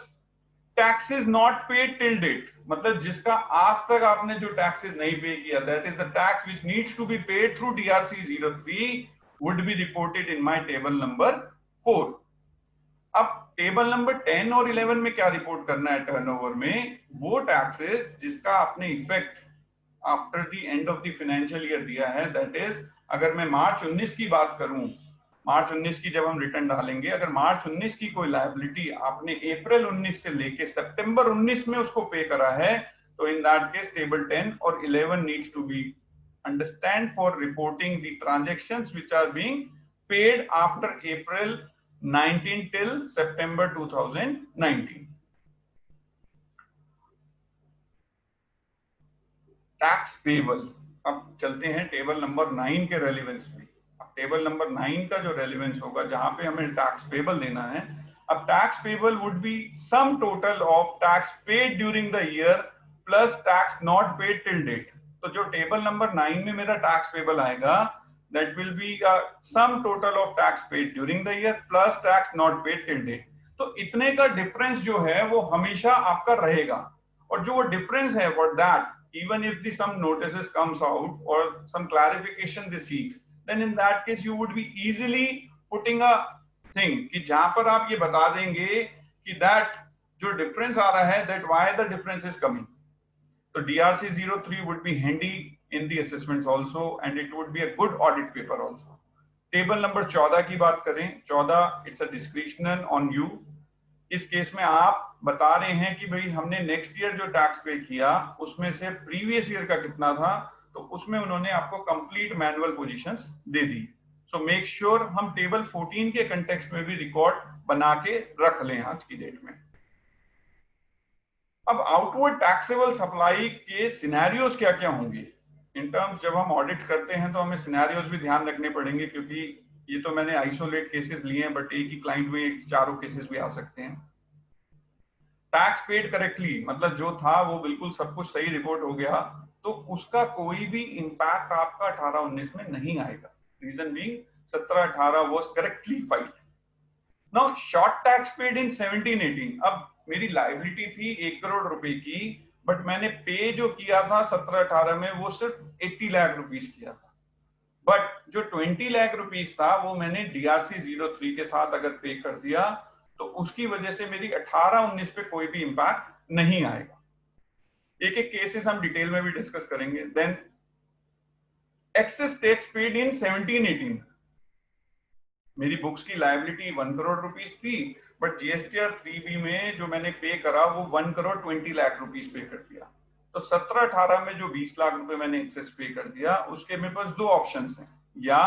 taxes not paid till date, मतलब जिसका आज तक आपने जो टैक्सेस नहीं पे किया, that is the tax which needs to be paid through DRC 03 would be reported in my table number 4। अब टेबल नंबर 10 और 11 में क्या रिपोर्ट करना है? टर्नओवर में वो टैक्सेस जिसका आपने effect after the end of the financial year दिया है, दैट इज अगर मैं मार्च 19 की बात करूं, मार्च 19 की जब हम रिटर्न डालेंगे, अगर मार्च 19 की कोई लायबिलिटी आपने अप्रैल 19 से लेके सितंबर 19 में उसको पे करा है, तो इन दैट केस टेबल 10 और 11 needs to be understand for reporting the transactions which are being paid after April 19 till September 2019. Tax payable. अब चलते हैं टेबल नंबर 9 के रेलेवेंस में। अब टेबल नंबर 9 का जो रेलेवेंस होगा जहां पे हमें टैक्स पेबल देना है, अब tax payable would be sum total of tax paid during the year plus tax not paid till date. तो जो टेबल नंबर 9 में मेरा टैक्स पेबल आएगा, that will be sum total of tax paid during the year plus tax not paid till date। तो इतने का डिफरेंस जो है वो हमेशा आपका रहेगा, और जो वो डिफरेंस है for that even if the some notices comes out or some clarification they seeks, then in that case you would be easily putting a thing कि जहां पर आप ये बता देंगे कि that जो डिफरेंस आ रहा है that why the difference is coming। तो DRC 03 would be handy in the assessments also and it would be a good audit paper also। Table number 14 की बात करें, 14 इट्स अ डिस्क्रिशनल ऑन यू। इस केस में आप बता रहे हैं कि भाई हमने नेक्स्ट ईयर जो टैक्स पे किया उसमें से प्रीवियस ईयर का कितना था, तो उसमें उन्होंने आपको कंप्लीट मैनुअल पोजीशंस दे दी। सो मेक श्योर हम टेबल 14 के कंटेक्स्ट में भी रिकॉर्ड बना के रख लें आज की डेट में। अब आउटवर्ड टैक्सेबल सप्लाई के सिनेरियोज क्या क्या होंगे इन टर्म्स, जब हम ऑडिट करते हैं तो हमें सिनेरियोज भी ध्यान रखने पड़ेंगे, क्योंकि ये तो मैंने आइसोलेट केसेस लिए हैं बट एक ही क्लाइंट में चारों केसेस भी आ सकते हैं। टैक्स पेड करेक्टली, मतलब जो था वो बिल्कुल सब कुछ सही रिपोर्ट हो गया, तो उसका कोई भी इंपैक्ट आपका 18-19 में नहीं आएगा। Reason being 17-18 was correctly filed. Now short tax paid in 17-18, अब मेरी लायबिलिटी थी 1 करोड़ रुपए की, बट मैंने पे जो किया था 17-18 में वो सिर्फ 80 लाख रुपीस किया था, बट जो 20 लाख रुपीस था वो मैंने DRC 03 के साथ अगर पे कर दिया तो उसकी वजह से मेरी 18-19 पे कोई भी इंपैक्ट नहीं आएगा। एक एक केसेस हम डिटेल में भी डिस्कस करेंगे। Then excess tax paid in 17-18, मेरी बुक्स की लायबिलिटी 1 करोड़ रुपीस थी, बट GSTR 3B में जो मैंने पे करा वो 1 करोड़ 20 लाख रुपीस पे कर दिया। तो 17-18 में जो 20 लाख रुपए मैंने एक्सेस पे कर दिया, उसके मेरे पास दो ऑप्शंस हैं, या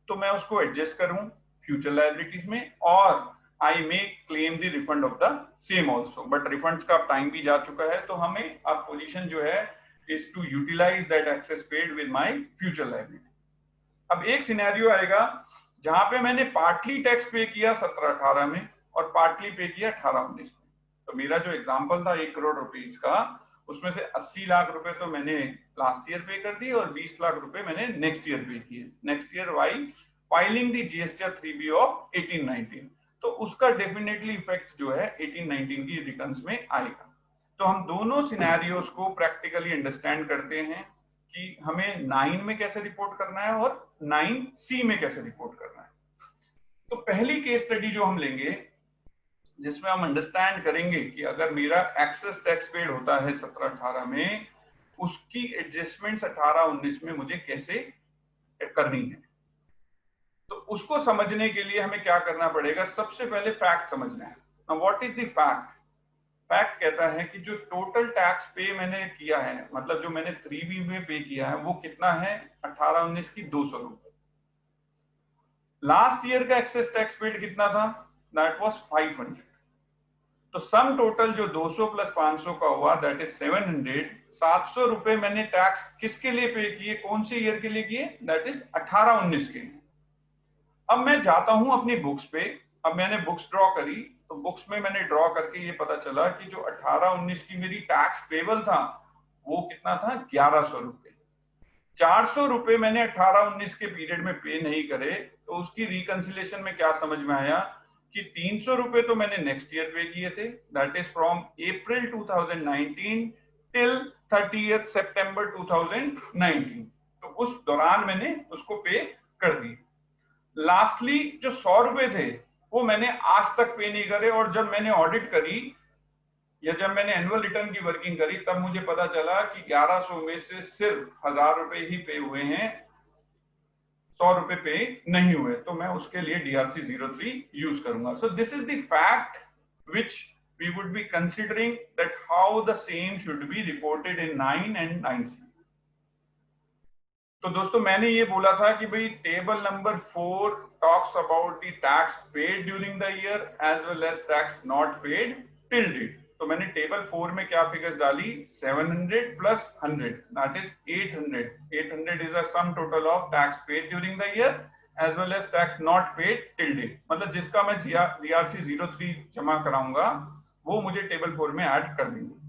तो मैं उसको एडजस्ट करूं फ्यूचर लायबिलिटीज में, और I may claim the refund of the same also, but refunds का टाइम भी जा चुका है, तो हमें अब पोजीशन जो है is to utilize that excess paid with my future liability. अब एक सिनेरियो आएगा जहां पे मैंने पार्टली टैक्स पे किया 17-18 में और पार्टली पे किया 18-19 में। तो मेरा जो एग्जांपल था 1 करोड़ रुपीस का, उसमें से 80 लाख रुपए तो मैंने लास्ट ईयर पे कर दिए और 20 लाख रुपए मैंने नेक्स्ट ईयर पे किए। Next year by filing the GSTR 3B of 18-19, तो उसका डेफिनेटली इफेक्ट जो है 18-19 की रिटर्न्स में आएगा। तो हम दोनों सिनेरियोस को प्रैक्टिकली अंडरस्टैंड करते हैं कि हमें 9 में कैसे रिपोर्ट करना है और 9C में कैसे रिपोर्ट करना है। तो पहली केस स्टडी जो हम लेंगे जिसमें हम अंडरस्टैंड करेंगे कि अगर मेरा एक्सेस टैक्स पेड होता है 17-18 में, उसकी एडजस्टमेंट्स 18-19 में मुझे कैसे करनी है। तो उसको समझने के लिए हमें क्या करना पड़ेगा, सबसे पहले फैक्ट समझना है। Now what is the fact? Fact कहता है कि जो टोटल टैक्स पे मैंने किया है, मतलब जो मैंने 3B में पे किया है, वो कितना है 18-19 की 200 रुपए। लास्ट ईयर का एक्सेस टैक्स पेड कितना था, दैट वाज 500। तो सम टोटल जो 200 प्लस 500 का हुआ दैट इज 700। 700 रुपए मैंने टैक्स किसके लिए पे किए, कौन से ईयर के लिए किए, दैट इज 18-19 के लिए। अब मैं जाता हूं अपनी बुक्स पे, अब मैंने बुक्स ड्रॉ करी, तो बुक्स में मैंने ड्रॉ करके ये पता चला कि जो 18-19 की मेरी टैक्स पेबल था वो कितना था, 1100 रुपए। 400 रुपए मैंने 18-19 के पीरियड में पे नहीं करे, तो उसकी रिकंसिलेशन में क्या समझ में आया कि 300 रुपए तो मैंने नेक्स्ट ईयर पे किए थे, that is from April 2019 till 30th सितंबर 2019, तो उस दौरान मैंने उसको पे कर दी। लास्टली जो 100 रुपए थे वो मैंने आज तक पे नहीं करे, और जब मैंने ऑडिट करी या जब मैंने एनुअल रिटर्न की वर्किंग करी तब मुझे पता चला कि 1100 में से सिर्फ 1000 रुपए ही पे हुए हैं, 100 रुपए पे नहीं हुए, तो मैं उसके लिए DRC 03 यूज करूंगा। So this is the fact which we would be considering that how the same should be reported in 9 and 9C. तो दोस्तों मैंने ये बोला था कि भाई table number 4 talks about the tax paid during the year as well as tax not paid till date. तो मैंने टेबल 4 में क्या फिगर्स डाली, 700 plus 100 that is 800. 800 is a sum total of tax paid during the year as well as tax not paid till date. मतलब जिसका मैं DRC 03 जमा कराऊंगा वो मुझे टेबल 4 में ऐड कर देंगे।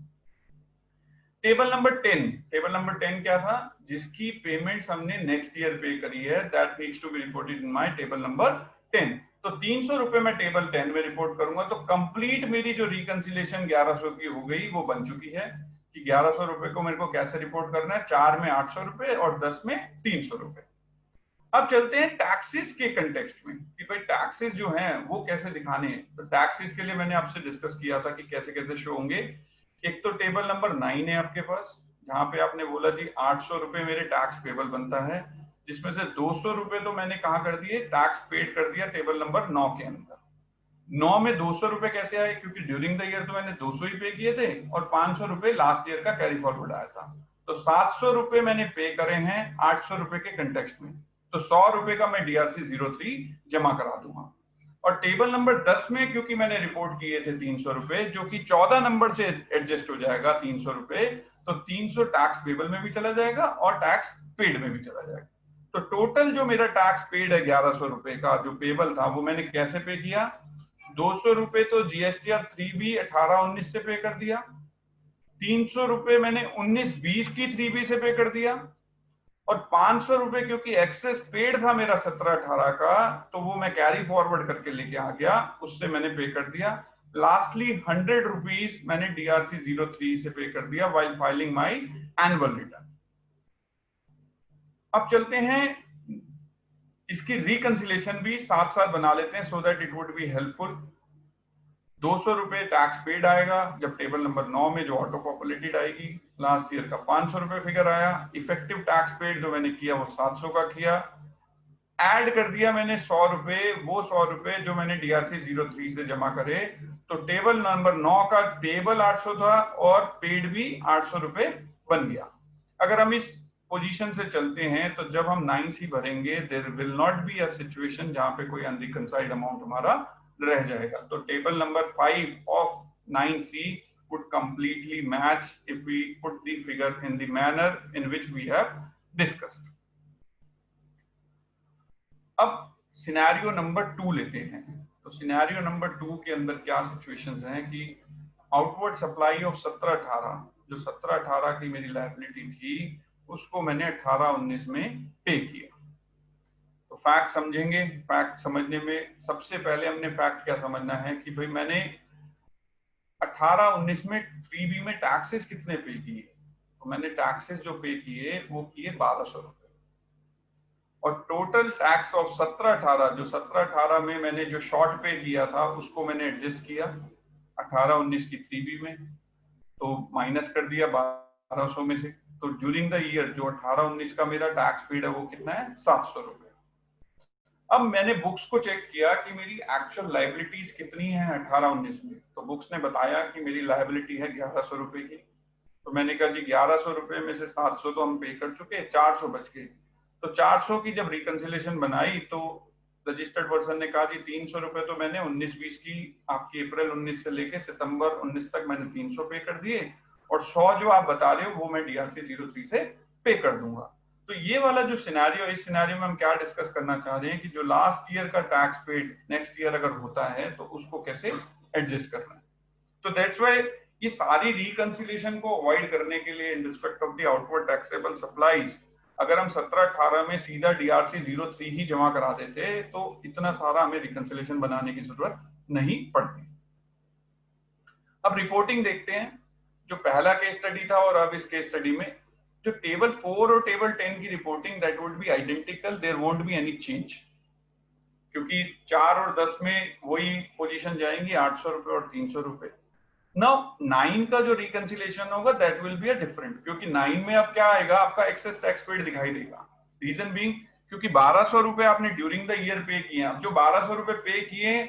टेबल नंबर 10 क्या था, जिसकी पेमेंट्स हमने नेक्स्ट ईयर पे करी है, that needs to be reported in my table number 10। तो 300 रुपए मैं टेबल 10 में रिपोर्ट करूंगा, तो कंप्लीट मेरी जो रिकंसिलेशन 1100 की हो गई वो बन चुकी है कि 1100 रुपए को मेरे को कैसे रिपोर्ट करना है, 4 में 800 रुपए और 10 में 300 रुपए। अब चलते हैं टैक्सेस के कंटेक्स्ट में कि भाई टैक्सेस जो हैं वो कैसे दिखाने हैं। तो टैक्सेस के लिए मैंने आपसे डिस्कस किया था कि कैसे कैसे शो होंगे। एक तो टेबल नंबर 9 है आपके पास, जहां पे आपने बोला जी 800 रुपए मेरे टैक्स पेबल बनता है, जिसमें से 200 रुपए तो मैंने कहा कर दिए, टैक्स पेड कर दिया टेबल नंबर 9 के अंदर। 9 में 200 रुपए कैसे आए, क्योंकि ड्यूरिंग द ईयर तो मैंने 200 ही पे किए थे और 500 रुपए लास्ट ईयर का कैरी फॉरवर्ड आया था, तो 700 रुपए मैंने पे करे हैं 800 रुपए के कंटेक्स्ट में, तो 100 रुपए का मैं DRC 03 जमा करा दूंगा। और टेबल नंबर 10 में क्योंकि मैंने रिपोर्ट किए थे 300 रुपए, जो कि 14 नंबर से एडजस्ट हो जाएगा 300 रुपए, तो 300 टैक्स पेबल में भी चला जाएगा और टैक्स पेड में भी चला जाएगा। तो टोटल जो मेरा टैक्स पेड है 1100 रुपए का जो पेबल था वो मैंने कैसे पे किया, 200 रुपए तो GSTR 3B 18-19 से पे कर दिया, 300 रुपए मैंने 19-20 की 3B से पे कर दिया, और 500 रुपए क्योंकि एक्सेस पेड था मेरा 17-18 का, तो वो मैं कैरी फॉरवर्ड करके लेके आ गया, उससे मैंने पे कर दिया। लास्टली 100 रुपीज मैंने DRC 03 से पे कर दिया while filing my annual return. अब चलते हैं इसकी रिकंसिलेशन भी साथ साथ बना लेते हैं, सो that it would be helpful. 200 रुपए टैक्स पेड आएगा जब टेबल नंबर 9 में जो ऑटो पॉपुलेटेड आएगी, लास्ट ईयर का 500 रुपए फिगर आया, इफेक्टिव टैक्स पेड जो मैंने किया वो 700 का किया, ऐड कर दिया मैंने 100 रुपए, वो 100 रुपए जो मैंने DRC 03 से जमा करे, तो टेबल नंबर 9 का टेबल 800 था और पेड भी 800 रुपए बन गया। अगर हम इस पोजीशन से चलते हैं तो जब हम 9C भरेंगे there will not be a situation जहां पे कोई अनरिकंसाइल्ड अमाउंट हमारा रह जाएगा। तो table number 5 of 9C would completely match if we put the figure in the manner in which we have discussed. अब सिनेरियो नंबर 2 लेते हैं। तो सिनेरियो नंबर 2 के अंदर क्या सिचुएशंस हैं कि आउटवर्ड सप्लाई ऑफ 17-18, जो 17-18 की मेरी लायबिलिटी थी उसको मैंने 18-19 में पे किया। तो फैक्ट समझेंगे। फैक्ट समझने में सबसे पहले हमने फैक्ट क्या समझना है कि भाई मैंने 18-19 में 3B में टैक्सेस कितने पे किए, तो मैंने टैक्सेस जो पे किए वो किए 1200 रुपए, और टोटल टैक्स ऑफ 17-18, जो 17-18 में मैंने जो शॉर्ट पे किया था उसको मैंने एडजस्ट किया 18-19 की 3B में, तो माइनस कर दिया 1200 में से। तो ड्यूरिंग द ईयर जो 18-19 का मेरा टैक्स पेड है वो कितना है, 700 रुपए। अब मैंने बुक्स को चेक किया कि मेरी एक्चुअल लायबिलिटीज कितनी है 18-19 में, तो बुक्स ने बताया कि मेरी लायबिलिटी है 1100 रुपए की। तो मैंने कहा जी 1100 रुपए में से 700 तो हम पे कर चुके, 400 बच गए। तो 400 की जब रिकंसिलेशन बनाई तो रजिस्टर्ड पर्सन ने कहा जी 300 रुपए तो मैंने 19-20 की आपकी अप्रैल 19 से लेके सितंबर 19 तक मैंने 300 पे कर दिए, और 100 जो आप बता रहे हो वो मैं DRC 03 से पे कर दूंगा। तो ये वाला जो सिनेरियो, इस सिनेरियो में हम क्या डिस्कस करना चाह रहे हैं कि जो लास्ट ईयर का टैक्स पेड नेक्स्ट ईयर अगर होता है तो उसको कैसे एडजस्ट करना है। तो दैट्स व्हाई ये सारी रिकंसिलिएशन को अवॉइड करने के लिए इन respect of the outward taxable supplies, अगर हम 17-18 में सीधा DRC 03 ही जमा करा देते तो इतना सारा हमें रिकंसिलिएशन बनाने की जरूरत नहीं पड़ती। अब रिपोर्टिंग देखते हैं। जो पहला केस स्टडी था और अब इस केस स्टडी में जो टेबल 4 और टेबल 10 की reporting that would be identical, there won't be any change, क्योंकि 4 और 10 में वही पोजीशन जाएंगी, 800 रुपए और 300 रुपए। नाउ 9 का जो रिकंसिलिएशन होगा that will be a different, क्योंकि 9 में अब क्या आएगा, आपका एक्सेस टैक्स पेड दिखाई देगा। रीजन बीइंग क्योंकि 1200 रुपए आपने ड्यूरिंग द ईयर पे किए। अब जो 1200 रुपए पे किए,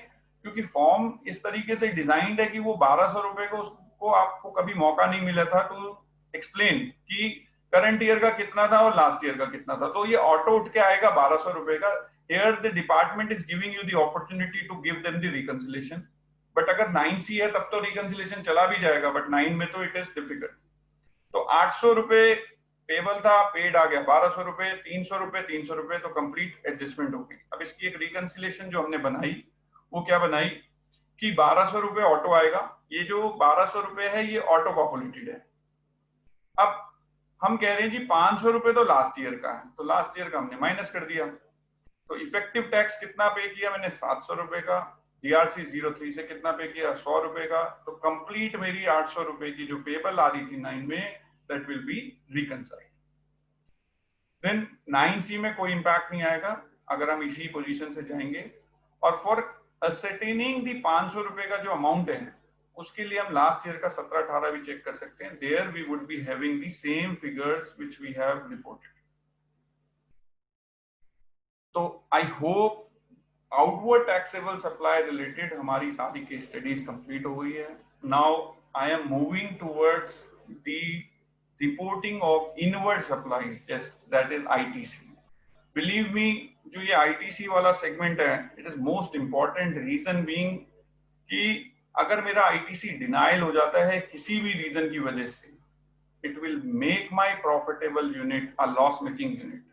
क्योंकि फॉर्म इस तरीके से डिजाइंड है कि वो 1200 रुपए को आपको कभी मौका नहीं मिला था टू एक्सप्लेन कि करंट ईयर का कितना था और लास्ट ईयर का कितना था, तो ये ऑटो उठ के आएगा 1200 रुपए का। Here the department is giving you the opportunity to give them the reconciliation. But अगर 9C है तब तो रिकंसिलिएशन चला भी जाएगा, बट 9 में तो इट इज डिफिकल्ट। तो 800 रुपए पेबल था, पेड आ गया 1200 रुपए, 300 रुपए, 300 रुपए, तो कंप्लीट एडजस्टमेंट हो गई। अब इसकी एक रिकंसिलिएशन जो हमने बनाई वो क्या बनाई कि 1200 रुपए ऑटो आएगा। ये जो 1200 रुपए है ये ऑटो पॉपुलेटेड है। अब हम कह रहे हैं जी 500 रुपए तो लास्ट ईयर का है, तो लास्ट ईयर का हमने माइनस कर दिया। तो इफेक्टिव टैक्स कितना पे किया मैंने, 700 रुपए का। DRC 03 से कितना पे किया, 100 रुपए का। तो कंप्लीट मेरी 800 रुपए की जो पेबल आ रही थी 9 में, that will be reconciled. Then 9C में कोई इंपैक्ट नहीं आएगा अगर हम इसी पोजीशन से जाएंगे। और फॉर असर्टेनिंग दी 500 रुपए का जो अमाउंट है उसके लिए हम लास्ट ईयर का 17-18 भी चेक कर सकते हैं। There we would be having the same figures which we have reported. तो I hope outward taxable supply related हमारी सारी केस स्टडीज कंप्लीट हो गई है। Now I am moving towards the reporting of inward supplies, that is ITC। Believe me, जो ये ITC वाला सेगमेंट है it is most important. Reason being कि अगर मेरा ITC डिनाइल हो जाता है किसी भी रीजन की वजह से, it will make my profitable unit a loss making unit.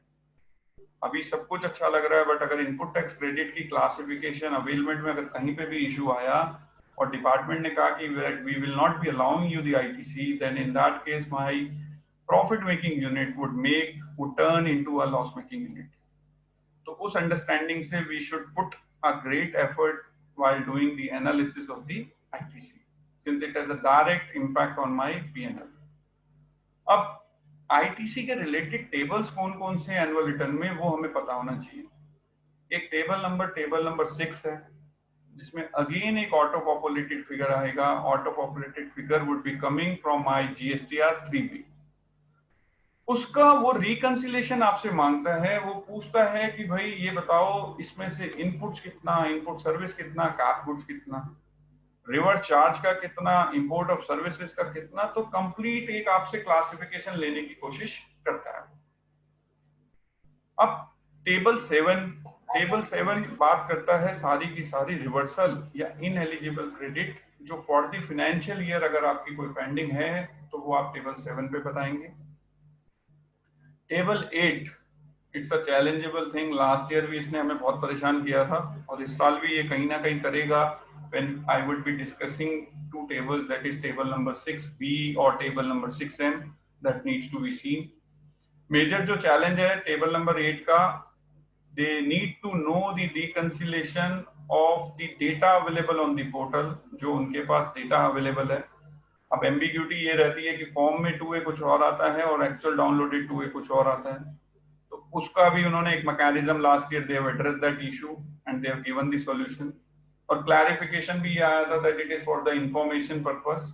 अभी सब कुछ अच्छा लग रहा है, बट अगर इनपुट टैक्स क्रेडिट की क्लासिफिकेशन अवेलमेंट में अगर कहीं पे भी इशू आया और डिपार्टमेंट ने कहा कि we will not be allowing you the ITC, then in that case my profit making unit would turn into a loss making unit. तो उस अंडरस्टैंडिंग से we should put a great effort while doing the analysis of the ITC, since it has a direct impact on my P&L. अब ITC के रिलेटेड टेबल्स कौन कौन से एनुअल रिटर्न में, वो हमें पता होना चाहिए। एक टेबल नंबर 6 है जिसमें अगेन एक ऑटो पॉपुलेटेड फिगर आएगा। Auto populated figure would be coming from my GSTR 3B। उसका वो रिकंसिलिएशन आपसे मांगता है, वो पूछता है कि भाई ये बताओ इसमें से इनपुट्स कितना, इनपुट सर्विस कितना, कैप गुड्स कितना, रिवर्स चार्ज का कितना, इंपोर्ट ऑफ सर्विसेज का कितना। तो कंप्लीट एक आपसे क्लासिफिकेशन लेने की कोशिश करता है। अब टेबल 7 बात करता है सारी की सारी रिवर्सल या इनएलिजिबल क्रेडिट जो फॉर द फाइनेंशियल ईयर अगर आपकी कोई पेंडिंग है तो वो आप टेबल 7 पे बताएंगे। Table 8 it's a challengeable thing. Last year भी इसने हमें बहुत परेशान किया था और इस साल भी ये कहीं ना कहीं करेगा। when I would be discussing two tables, that is table number 6B or table number 6M, that needs to be seen. Major जो challenge है table number 8 का, they need to know the reconciliation of the data available on the portal, जो उनके पास data available है। अब एम्बिग्यूटी ये रहती है कि फॉर्म में 2A कुछ और आता है और एक्चुअल डाउनलोडेड 2A कुछ और आता है। तो उसका भी उन्होंने एक mechanism last year they have addressed that issue and they have given the solution. और क्लैरिफिकेशन भी आया था that it is for the information purpose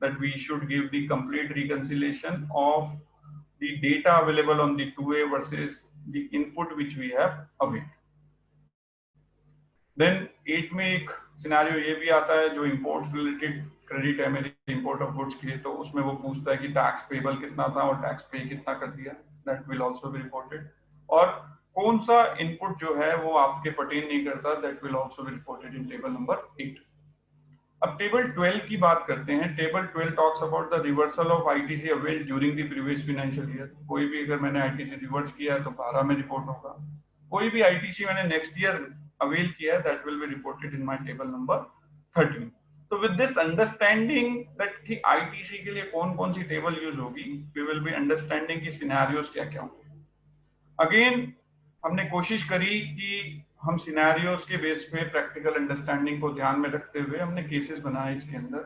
that we should give the complete reconciliation of the data available on the 2A versus the input which we have availed. Then 8 में एक सिनेरियो ये भी आता है जो इंपोर्ट्स रिलेटेड क्रेडिट है मेरे इंपोर्ट ऑफ गुड्स के, तो उसमें वो पूछता है कि टैक्स पेबल कितना था और टैक्स पे कितना कर दिया, that will also be reported. और कौन सा इनपुट जो है वो आपके पर्टेन नहीं करता, that will also be reported in table number 8। अब टेबल 12 की बात करते हैं। Table 12 talks about the reversal of ITC availed during the previous financial year. कोई भी अगर मैंने आईटीसी रिवर्स किया है तो 12 में रिपोर्ट होगा। कोई भी आईटीसी मैंने नेक्स्ट ईयर अवेल किया है, that will B reported in my table number 13। तो विद दिस अंडरस्टैंडिंग दैट कि आईटीसी के लिए कौन कौन सी टेबल यूज होगी, वी विल बी अंडरस्टैंडिंग कि सिनेरियोस क्या क्या होंगे। अगेन हमने कोशिश करी कि हम सिनेरियोस के बेस पे प्रैक्टिकल अंडरस्टैंडिंग को ध्यान में रखते हुए हमने केसेस बनाए। इसके अंदर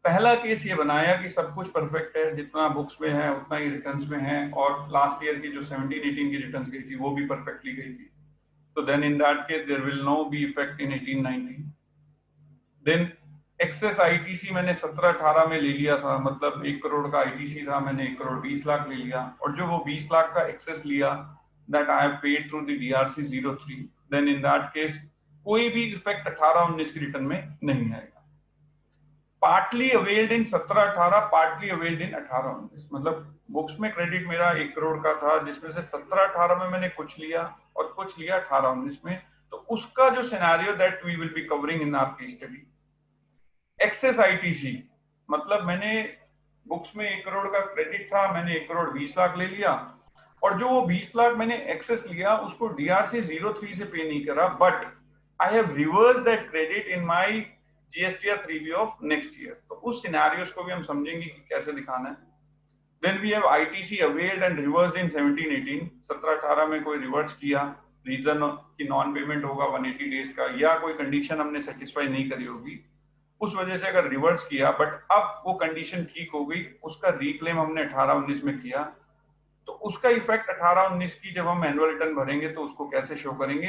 पहला केस ये बनाया कि सब कुछ परफेक्ट है, जितना बुक्स में है उतना ही रिटर्न्स में है, और लास्ट ईयर की जो 17-18 की रिटर्न्स गई थी वो भी परफेक्टली गई थी। तो then in that case there will no be effect in 18-19। Then excess ITC मैंने 17-18 में ले लिया था, मतलब 1 करोड़ का आईटीसी था, मैंने 1 करोड़ 20 लाख ले लिया, और जो वो 20 लाख का एक्सेस लिया that I have paid through the DRC 03, then in that case कोई भी इफेक्ट 18-19 की रिटर्न में नहीं आएगा। पार्टली अवेल्ड इन 17-18, पार्टली अवेल्ड इन 18-19, मतलब बुक्स में क्रेडिट मेरा 1 करोड़ का था, जिसमें से 17-18 में मैंने कुछ लिया और कुछ लिया 18-19 में। तो उसका जो scenario that we will be covering in our case study. Excess ITC मतलब मैंने बुक्स में 1 करोड़ का क्रेडिट था, मैंने 1 करोड़ 20 लाख ले लिया, और जो वो 20 लाख मैंने एक्सेस लिया उसको डीआरसी 03 से पे नहीं करा, but I have reverse that credit in my GSTR 3B of next year. तो उस सिनेरियोस को भी हम समझेंगे कि कैसे दिखाना है। Then we have ITC availed and reversed in 17-18। 17-18 में कोई रिवर्स किया, रीजन की नॉन पेमेंट होगा 180 डेज का, या कोई कंडीशन हमने सेटिस्फाई नहीं करी होगी, उस वजह से अगर रिवर्स किया, बट अब वो कंडीशन ठीक हो गई, उसका रिक्लेम हमने 18-19 में किया, तो उसका इफेक्ट 18-19 की जब हम एनुअल रिटर्न भरेंगे तो उसको कैसे शो करेंगे।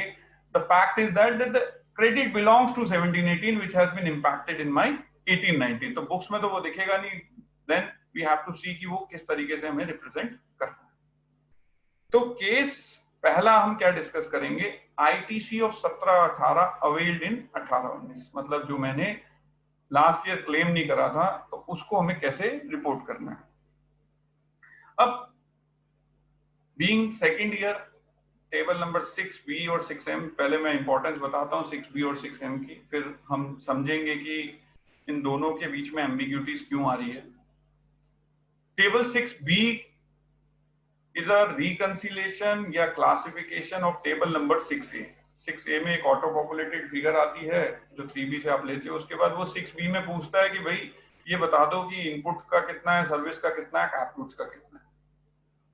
The fact is that the credit belongs to 17-18 which has been impacted in my 18-19। तो बुक्स में तो वो दिखेगा नहीं, then we have to see कि वो किस तरीके से हमें रिप्रेजेंट करना है। तो केस पहला हम क्या डिस्कस करेंगे, आईटीसी ऑफ 17-18 अवेल्ड इन 18-19, मतलब जो मैंने लास्ट ईयर क्लेम नहीं करा था, तो उसको हमें कैसे रिपोर्ट करना है। अब being second year, table number 6B और 6M, पहले मैं इंपॉर्टेंस बताता हूं 6B और 6M की, फिर हम समझेंगे कि इन दोनों के बीच में एम्बिग्यूटीज क्यों आ रही है। Table 6B is a reconciliation या classification of table number 6A। 6A में एक ऑटो पॉपुलेटेड फिगर आती है जो 3B से आप लेते हो, उसके बाद वो 6B में पूछता है कि भाई ये बता दो कि इनपुट का कितना है, सर्विस का कितना है, आउटपुट का कितना है।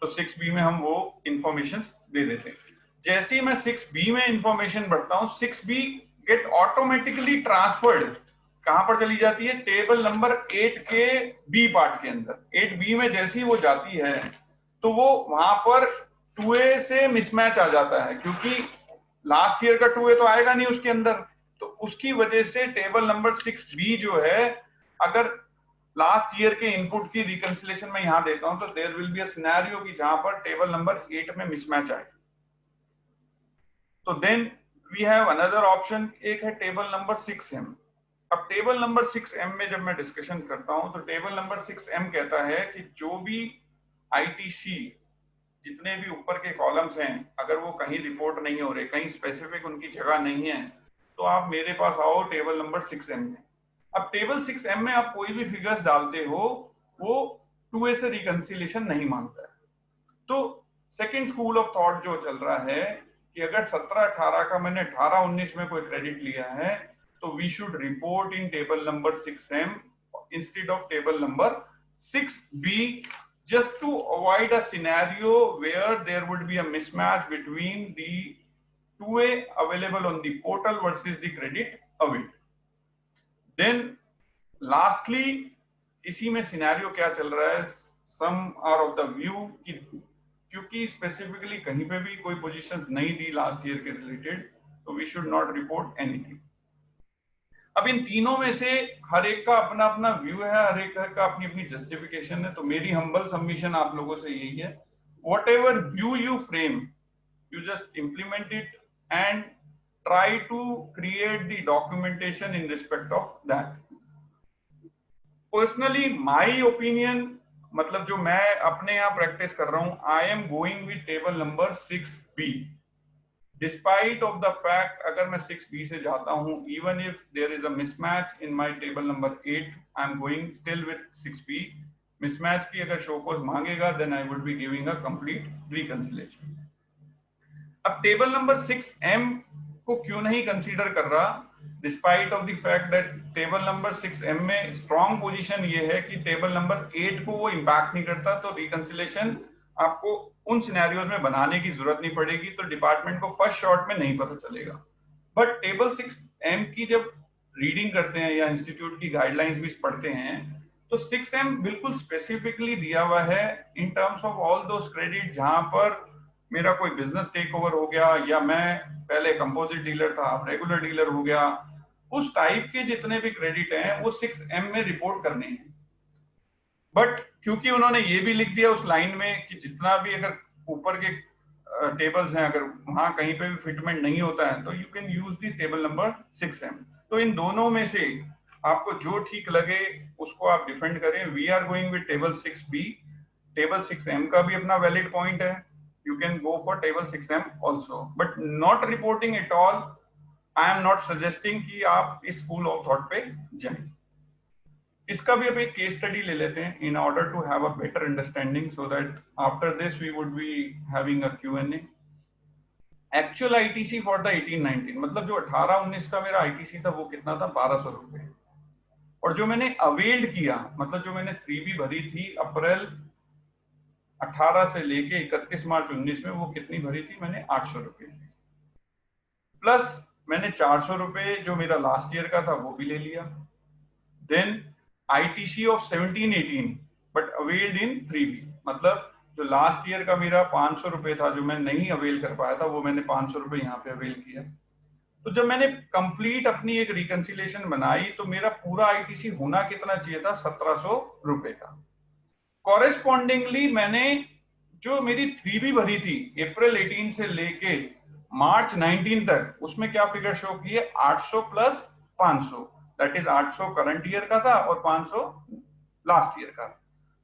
तो 6B में हम वो इंफॉर्मेशन दे देते हैं। जैसे ही मैं 6B में इंफॉर्मेशन भरता हूं, 6B गेट ऑटोमेटिकली ट्रांसफर्ड कहां पर चली जाती है, टेबल नंबर 8 के बी पार्ट के अंदर। 8B में जैसी वो जाती है तो वो वहां पर 2A से मिसमैच आ जाता है, क्योंकि लास्ट ईयर का 2A तो आएगा नहीं उसके अंदर। तो उसकी वजह से टेबल नंबर 6B जो है, अगर लास्ट ईयर के इनपुट की रिकंसिलेशन में यहां देता हूं तो there will be a scenario कि जहां पर टेबल नंबर 8 में मिसमैच आए। तो then we have another option, एक है टेबल नंबर 6M। अब टेबल नंबर 6M में जब मैं डिस्कशन करता हूं तो टेबल नंबर 6M कहता है कि जो भी आईटीसी जितने भी ऊपर के कॉलम्स हैं, अगर वो कहीं रिपोर्ट नहीं हो रहे, कहीं स्पेसिफिक उनकी जगह नहीं है, तो आप मेरे पास आओ टेबल नंबर 6M में। अब टेबल 6M में आप कोई भी फिगर्स डालते हो, वो 2A से रिकंसिलेशन नहीं मांगता है। तो सेकंड स्कूल ऑफ थॉट जो चल रहा है कि अगर 17-18 का मैंने 18-19 में कोई क्रेडिट लिया है, तो we should report in table number 6M instead of table number 6B, just to avoid a scenario where there would be a mismatch between the 2A available on the portal versus the credit availed. Then lastly, इसी में सिनेरियो क्या चल रहा है, some are of the view कि क्योंकि स्पेसिफिकली कहीं पे भी कोई पोजीशंस नहीं दी लास्ट ईयर के रिलेटेड, तो we should not report anything. अब इन तीनों में से हर एक का अपना अपना व्यू है, हर एक का अपनी अपनी जस्टिफिकेशन है। तो मेरी हम्बल सबमिशन आप लोगों से यही है, whatever view you frame, you just implement it and try to create the documentation in respect of that. Personally my opinion, मतलब जो मैं अपने यहाँ प्रैक्टिस कर रहा हूं, I am going with table number 6B। Despite of the fact अगर मैं 6B से जाता हूं, even if there is a mismatch in my table number 8, I am going still with 6B। Mismatch की अगर शो कॉज मांगेगा then I would be giving a complete reconciliation. अब टेबल नंबर 6M को क्यों नहीं कंसीडर कर रहा, despite of the fact that table number 6M में स्ट्रॉन्ग पोजीशन ये है कि टेबल नंबर 8 को वो इंपैक्ट नहीं करता, तो रिकंसिलिएशन आपको उन सिनेरियोज में बनाने की जरूरत नहीं पड़ेगी, तो डिपार्टमेंट को फर्स्ट शॉट में नहीं पता चलेगा। बट टेबल 6M की जब रीडिंग करते हैं या इंस्टीट्यूट की गाइडलाइंस भी पढ़ते हैं, तो 6M बिल्कुल स्पेसिफिकली दिया हुआ है in terms of all those credit जहां पर मेरा कोई बिजनेस टेक ओवर हो गया, या मैं पहले कंपोजिट डीलर था अब रेगुलर डीलर हो गया, उस टाइप के जितने भी क्रेडिट हैं वो 6M में रिपोर्ट करने हैं। बट क्योंकि उन्होंने ये भी लिख दिया उस लाइन में कि जितना भी अगर ऊपर के टेबल्स हैं अगर वहां कहीं पे भी फिटमेंट नहीं होता है तो you can use the table number 6M। तो इन दोनों में से आपको जो ठीक लगे उसको आप डिफेंड करें। We are going with table 6B। Table 6M का भी अपना वैलिड पॉइंट है, you can go for table 6M also, but not reporting at all. I am not suggesting कि आप इस school of thought पे जाएं। इसका भी अब एक केस स्टडी ले लेते हैं in order to have a better understanding, so that after this we would be having a Q&A. Actual ITC for the 18-19, मतलब जो 18-19 का मेरा ITC था वो कितना था, 1200 रुपए। और जो मैंने अवेल्ड किया, मतलब जो मैंने 3B भरी थी अप्रैल 18 से लेके 31 मार्च 19 में, वो कितनी भरी थी मैंने, 800 रुपए। प्लस मैंने 400 रुपए जो मेरा लास्ट ईयर का था वो भी ले लिया। Then ITC of 17-18 but availed in 3B, मतलब जो लास्ट ईयर का मेरा 500 रुपए था जो मैं नहीं अवेल कर पाया था, वो मैंने 500 रुपए यहाँ पे अवेल किया। तो जब मैंने कंप्लीट अपनी एक रिकंसिलिएशन बनाई तो मेरा पूरा ITC होना कितना चाहिए था, 1700 रुपए का। कॉरेस्पॉन्डिंगली मैंने जो मेरी 3B भरी थी अप्रैल 18 से लेके मार्च 19 तक, उसमें क्या फिगर शो की है, 800 plus 500, that is 800 current year का था और 500 लास्ट ईयर का।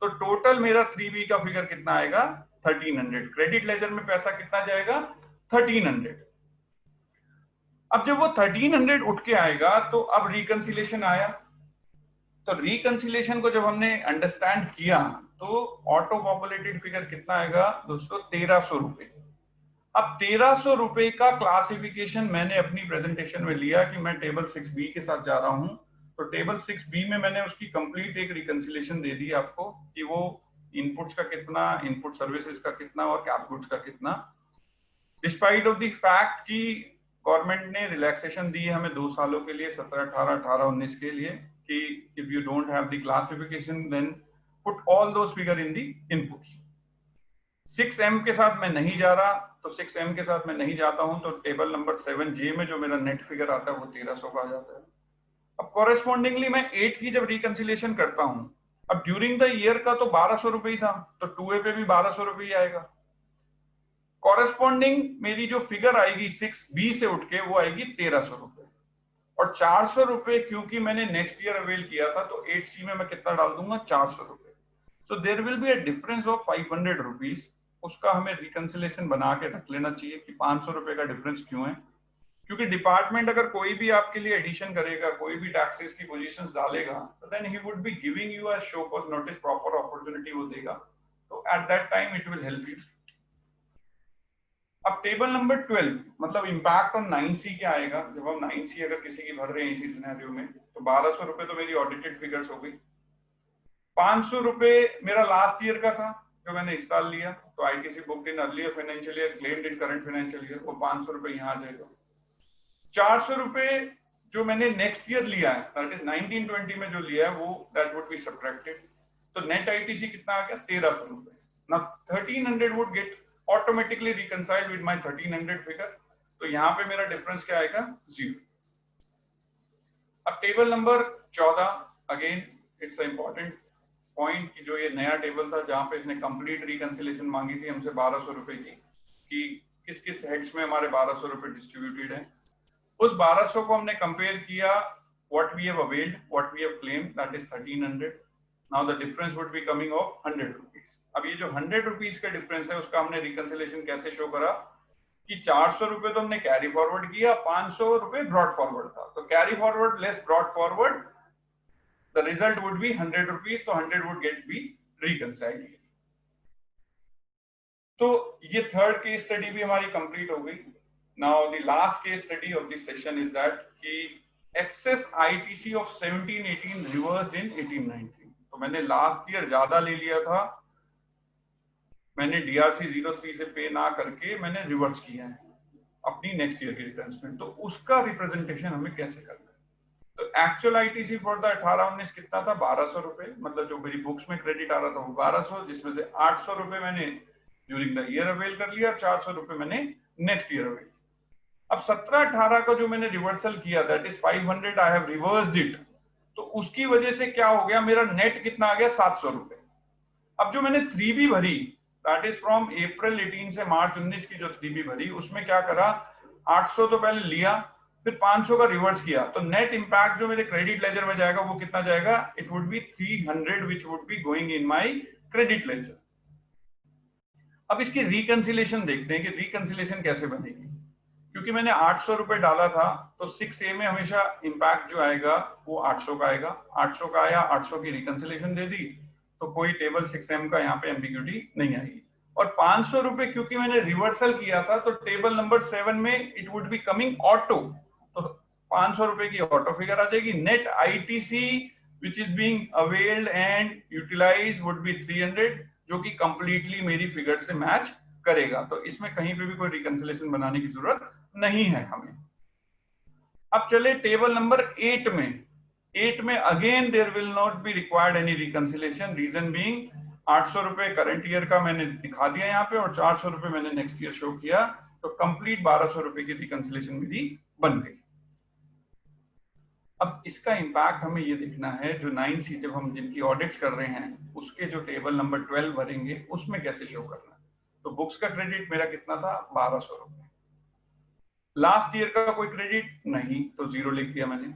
तो टोटल मेरा 3B का फिगर कितना आएगा, 1300। क्रेडिट लेजर में पैसा कितना जाएगा, 1300। अब जब वो 1300 उठ के आएगा तो अब रिकंसिलिएशन आया। तो रिकंसिलिएशन को जब हमने अंडरस्टैंड किया तो ऑटो पॉपुलेटेड फिगर कितना आएगा दोस्तों, 1300 रुपए। अब 1300 रुपए का क्लासिफिकेशन मैंने अपनी प्रेजेंटेशन में लिया कि मैं टेबल 6B के साथ जा रहा हूं। तो टेबल 6B में मैंने उसकी कंप्लीट एक रिकंसिलिएशन दे दी आपको कि वो इनपुट्स का कितना, इनपुट सर्विसेज का कितना और कैप गुड्स का कितना। डिस्पाइट ऑफ द फैक्ट कि गवर्नमेंट ने रिलैक्सेशन दी है हमें 2 सालों के लिए, 17-18, 18-19 के लिए, कि if you don't have the classification then put all those figure in the inputs। 6M के साथ मैं नहीं जा रहा, तो 6M के साथ मैं नहीं जाता हूं तो टेबल नंबर 7J में जो मेरा नेट फिगर आता है वो 1300 का आ जाता है। अब कॉरेस्पॉन्डिंगली मैं 8 की जब रिकंसिलिएशन करता हूं, अब ड्यूरिंग द ईयर का तो 1200 रुपए ही था, तो 2A पे भी 1200 रुपए ही आएगा। कॉरेस्पॉन्डिंग मेरी जो फिगर आएगी 6B से उठ के वो आएगी 1300 रुपए, और 400 रुपए क्योंकि मैंने नेक्स्ट ईयर अवेल किया था तो 8C में मैं कितना डाल दूंगा, 400 रुपए। So there will be a difference of 500 rupees. उसका हमें रिकंसिलिएशन बना के रख लेना चाहिए कि 500 रुपए का डिफरेंस क्यों है, क्योंकि डिपार्टमेंट अगर कोई भी आपके लिए एडिशन करेगा, कोई भी टैक्सेस की पोजीशंस डालेगा, तो then he would be giving you a show cause notice, proper opportunity वो देगा, तो at that time it will help you. अब टेबल नंबर 12 मतलब इंपैक्ट ऑन 9C क्या आएगा। जब हम 9C अगर किसी की भर रहे हैं इसी सिनेरियो में, तो 1200 रुपए तो मेरी ऑडिटेड फिगर्स हो गई। 500 रुपए मेरा लास्ट ईयर का था जो मैंने इस साल लिया, तो ITC booked in earlier financial year, claimed in current financial year, वो 500 रुपए यहाँ आ जाएगा। 400 रुपए जो मैंने नेक्स्ट ईयर लिया है, दैट इज 19-20 में जो लिया है, वो दैट वुड बी सब्ट्रैक्टेड, तो नेट ITC कितना आ गया, 1300 रुपए। Now 1300 would get automatically reconciled with my 1300 figure, तो यहाँ पे मेरा डिफरेंस क्या आएगा, 0। अब table number 14, again it's a important point कि जो ये नया टेबल था जहां पे इसने कंप्लीट रिकंसिलिएशन मांगी थी हमसे 1200 रुपए की, कि किस किस हेड्स में हमारे 1200 रुपए डिस्ट्रीब्यूटेड है। उस 1200 को हमने कंपेयर किया what we have availed, what we have claimed, that is 1300। Now the difference would be coming of 100 rupees. अब ये जो 100 रुपीज का डिफरेंस है उसका हमने रिकंसिलिएशन कैसे शो करा, कि 400 रुपए तो हमने कैरी फॉरवर्ड किया, 500 रुपए ब्रॉड फॉरवर्ड था, तो carry forward less brought forward, the result would be 100 rupees, तो 100 वुड गेट बी रिकंसाइल्ड। तो ये थर्ड केस स्टडी भी हमारी कंप्लीट हो गई। Now the last case study of this session is that कि एक्सेस आईटीसी ऑफ 17-18 रिवर्स्ड इन 18-19। तो मैंने लास्ट ईयर ज्यादा ले लिया था, मैंने डीआरसी 03 से पे ना करके मैंने रिवर्स किया है अपनी नेक्स्ट ईयर की रिटर्न्स में, तो उसका रिप्रेजेंटेशन हमें कैसे करना है। तो एक्चुअल आईटीसी फॉर द 18-19 कितना था, 1200 रुपए, मतलब जो मेरी बुक्स में क्रेडिट आ रहा था वो 1200, जिसमें से 800 रुपए मैंने ड्यूरिंग द ईयर अवेल कर लिया और 400 रुपए मैंने नेक्स्ट ईयर अवेल। अब 17-18 का जो मैंने रिवर्सल किया, that is 500, I have reversed it, तो उसकी वजह से क्या हो गया, मेरा नेट कितना आ गया, 700 रुपए। अब जो मैंने 3B भरी, दैट इज फ्रॉम अप्रैल 18 से मार्च 19 की जो 3B भरी, उसमें क्या करा, 800 तो पहले लिया, फिर 500 का रिवर्स किया, तो नेट इंपैक्ट जो मेरे क्रेडिट लेजर में जाएगा वो कितना जाएगा, it would be 300 which would be going in my credit ledger. अब इसकी रिकंसिलेशन देखते हैं कि रिकंसिलेशन कैसे बनेगी, क्योंकि मैंने 800 रुपए डाला था, तो 6A में हमेशा इंपैक्ट जो आएगा वो 800 का आएगा, 800 का आया, 800 की रिकंसिलेशन दे दी, तो कोई टेबल 6M का यहाँ पे एम्बिग्यूटी नहीं आएगी। और 500 रुपए क्योंकि मैंने रिवर्सल किया था, तो टेबल नंबर 7 में it would be coming auto, तो 500 रुपए की ऑटो फिगर आ जाएगी। Net ITC which is being availed and utilized would be 300, जो कि कंप्लीटली मेरी फिगर से मैच करेगा, तो इसमें कहीं पे भी कोई रिकंसिलेशन बनाने की जरूरत नहीं है हमें। अब चले टेबल नंबर 8 में। 8 में again there will not be required any reconciliation, reason being 800 रुपए करंट ईयर का मैंने दिखा दिया यहाँ पे और 400 रुपए मैंने नेक्स्ट ईयर शो किया, तो कंप्लीट 1200 रुपए की रिकंसिलेशन मेरी बन गई। अब इसका इंपैक्ट हमें ये देखना है, जो 9C जब हम जिनकी ऑडिट्स कर रहे हैं उसके जो टेबल नंबर 12 भरेंगे उसमें कैसे शो करना है। तो बुक्स का क्रेडिट मेरा कितना था, 1200 रुपए, लास्ट ईयर का कोई क्रेडिट नहीं, तो 0 लिख दिया मैंने।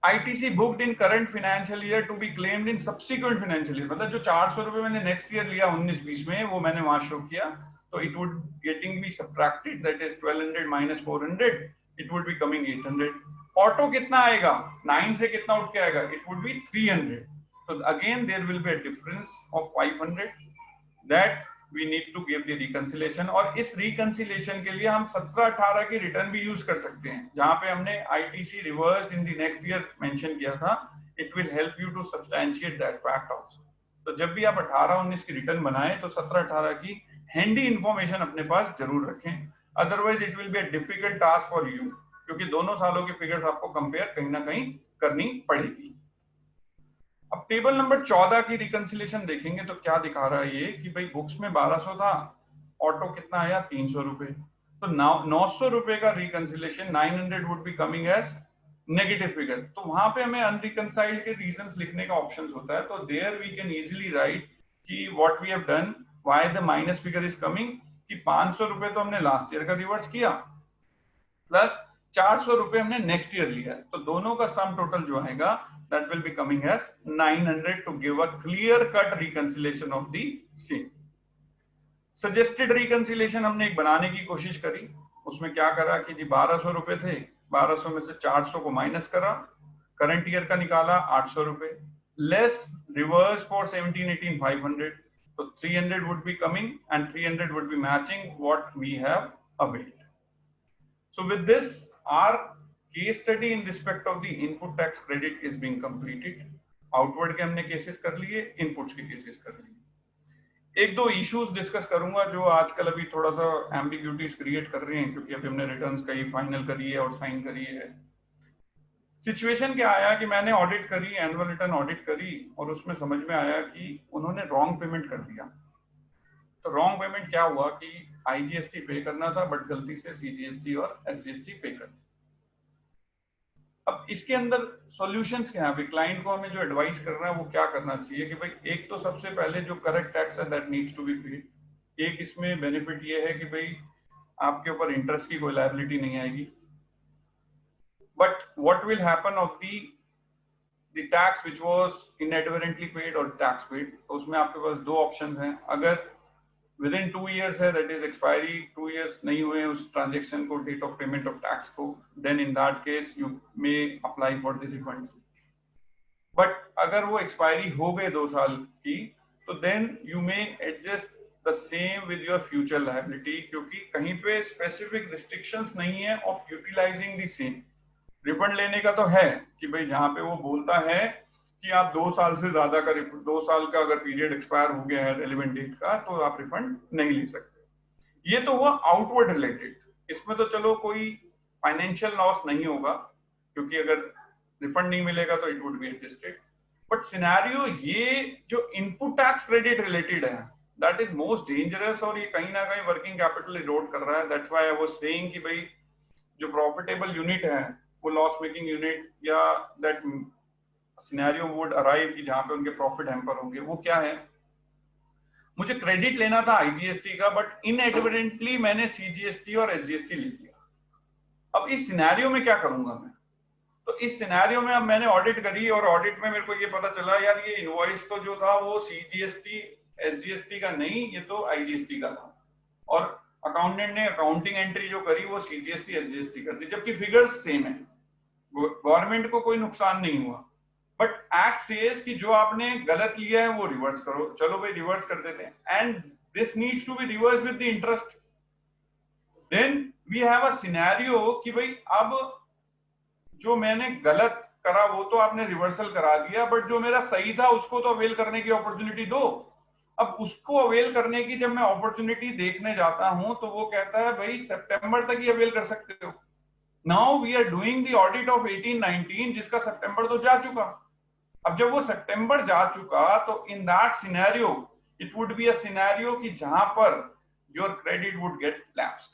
ITC booked in current financial year to be claimed in subsequent financial year, मतलब जो 400 रुपए मैंने नेक्स्ट ईयर लिया 19-20 में, वो मैंने वहां शो किया, तो it would getting be subtracted, that is 1200 minus 400, it would be coming 800। Auto कितना आएगा, 9 से कितना उठ के आएगा, इट वुड बी 300, तो again there will be a difference of 500 that we need to give the reconciliation. और इस रिकंसिलेशन के लिए हम 17-18 की रिटर्न भी यूज कर सकते हैं, जहां पे हमने ITC reversed in the next year mention किया था, it will help you to substantiate that fact also. तो जब भी आप 18-19 की रिटर्न बनाएं तो 17-18 की हैंडी इंफॉर्मेशन अपने पास जरूर रखें, otherwise it will be a difficult task for you, क्योंकि दोनों सालों की फिगर्स आपको कंपेयर कहीं ना कहीं करनी पड़ेगी। अब टेबल नंबर 14 की रिकंसिलेशन देखेंगे तो क्या दिखा रहा है ये कि भाई बुक्स में 1200 था, ऑटो कितना आया, 300 रुपए, तो 900 रुपए का reconciliation 900 would be coming as negative figure, तो वहां पे हमें अनरिकंसाइल्ड के रीजंस लिखने का ऑप्शन होता है, तो there we can easily write कि what we have done, why the minus figure is coming, कि 500 रुपए तो हमने लास्ट ईयर का रिवर्स किया प्लस 400 रुपए हमने नेक्स्ट ईयर लिया, तो दोनों का सम टोटल जो आएगा that will be coming as 900 to give a clear cut reconciliation of the same. Suggested reconciliation हमने एक बनाने की कोशिश करी, उसमें क्या करा कि जी 1200 रुपए थे, 1200 में से 400 को माइनस करा, करंट ईयर का निकाला 800 रुपए, लेस रिवर्स फॉर 17-18 500, तो 300 would be coming and 300 would be matching what we have availed. So with this, our case study in respect of the input tax credit is being completed. Outward के हमने केसेस कर लिए, इनपुट्स के केसेस कर लिए। एक दो इश्यूज डिस्कस करूंगा जो आजकल अभी थोड़ा सा एम्बिग्यूटीज क्रिएट कर रहे हैं, क्योंकि अभी हमने रिटर्न्स कहीं फाइनल करी है और साइन करी है। सिचुएशन क्या आया कि मैंने ऑडिट करी, एनुअल रिटर्न ऑडिट करी, और उसमें समझ में आया कि उन्होंने रॉन्ग पेमेंट कर दिया। तो रॉन्ग पेमेंट क्या हुआ कि आईजीएसटी पे करना था बट गलती से सीजीएसटी और एसजीएसटी पे कर दिया। अब इसके अंदर सॉल्यूशंस क्या है, क्लाइंट को हमें जो एडवाइस कर रहा है वो क्या करना चाहिए कि भाई एक तो सबसे पहले जो करेक्ट टैक्स है that needs to be paid. एक इसमें बेनिफिट ये है कि भाई आपके ऊपर इंटरेस्ट की कोई लायबिलिटी नहीं आएगी, but what will happen of the tax which was inadvertently paid और टैक्स पेड, तो उसमें आपके पास दो ऑप्शंस हैं। अगर विदिन 2 years है, दैट इज एक्सपायरी 2 years नहीं हुए उस ट्रांजेक्शन को, date of payment of tax को, then in that case you may apply for the refunds. But अगर वो एक्सपायरी हो गए 2 साल की, तो then you may adjust the same with your future liability, क्योंकि कहीं पे स्पेसिफिक रिस्ट्रिक्शंस नहीं है of utilizing the same. Refund लेने का तो है कि भाई जहां पे वो बोलता है कि आप 2 साल से ज्यादा का 2 साल का अगर पीरियड एक्सपायर हो गया है रेलेवेंट डेट का, तो आप रिफंड नहीं ले सकते. ये तो हुआ आउटवर्ड रिलेटेड. इसमें तो चलो कोई फाइनेंशियल लॉस नहीं होगा, क्योंकि अगर रिफंड नहीं मिलेगा तो it would be adjusted. But scenario ये जो इनपुट टैक्स क्रेडिट रिलेटेड है, दैट इज मोस्ट डेंजरस, और ये कहीं ना कहीं वर्किंग कैपिटल इरोड कर रहा है. That's why I was saying कि भाई जो प्रॉफिटेबल यूनिट है वो लॉस मेकिंग यूनिट, या दैट सिनेरियो वुड अराइव कि जहां पे उनके प्रॉफिट हैम्पर होंगे. वो क्या है, मुझे क्रेडिट लेना था आईजीएसटी का, बट इनएडवर्टेंटली मैंने सीजीएसटी और एसजीएसटी ले लिया. अब इस सिनेरियो में क्या करूंगा मैं? तो इस सिनेरियो में अब मैंने ऑडिट करी, और ऑडिट में मेरे को ये पता चला यार ये इनवॉइस तो जो था वो सीजीएसटी एसजीएसटी का नहीं, ये तो आईजीएसटी का था. और अकाउंटेंट ने अकाउंटिंग एंट्री जो करी वो सीजीएसटी एसजीएसटी कर दी, जबकि फिगर्स सेम है. गवर्नमेंट को कोई नुकसान नहीं हुआ. बट एक्ट सेज कि जो आपने गलत लिया है वो रिवर्स करो. चलो भाई रिवर्स कर देते हैं, and this needs to be reverse with the interest. Then we have a scenario कि भाई अब जो मैंने गलत करा वो तो आपने रिवर्सल करा दिया, बट जो मेरा सही था उसको तो अवेल करने की अपॉर्चुनिटी दो. अब उसको अवेल करने की जब मैं अपॉर्चुनिटी देखने जाता हूं तो वो कहता है भाई सितंबर तक ही अवेल कर सकते हो. Now we are doing the audit of 18-19 जिसका सितंबर तो जा चुका. अब जब वो सितंबर जा चुका तो in that scenario it would be a scenario कि जहां per your credit would get lapsed.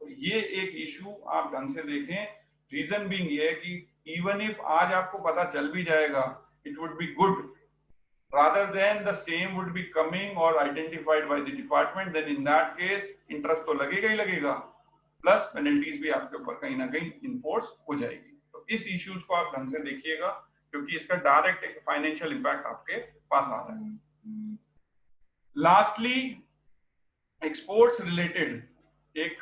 तो ये एक इशू आप ढंग से देखें. रीजन बीइंग ये है कि इवन इफ आज आपको पता चल भी जाएगा, it would be good rather than the same would be coming or identified by the department. Then in that case interest तो लगेगा ही लगेगा, प्लस पेनल्टीज भी आपके ऊपर कहीं ना कहीं इन्फोर्स हो जाएगी. तो इस इश्यूज को आप ढंग से देखिएगा, क्योंकि इसका डायरेक्ट फाइनेंशियल इंपैक्ट आपके पास आ रहा है. लास्टली एक्सपोर्ट्स रिलेटेड एक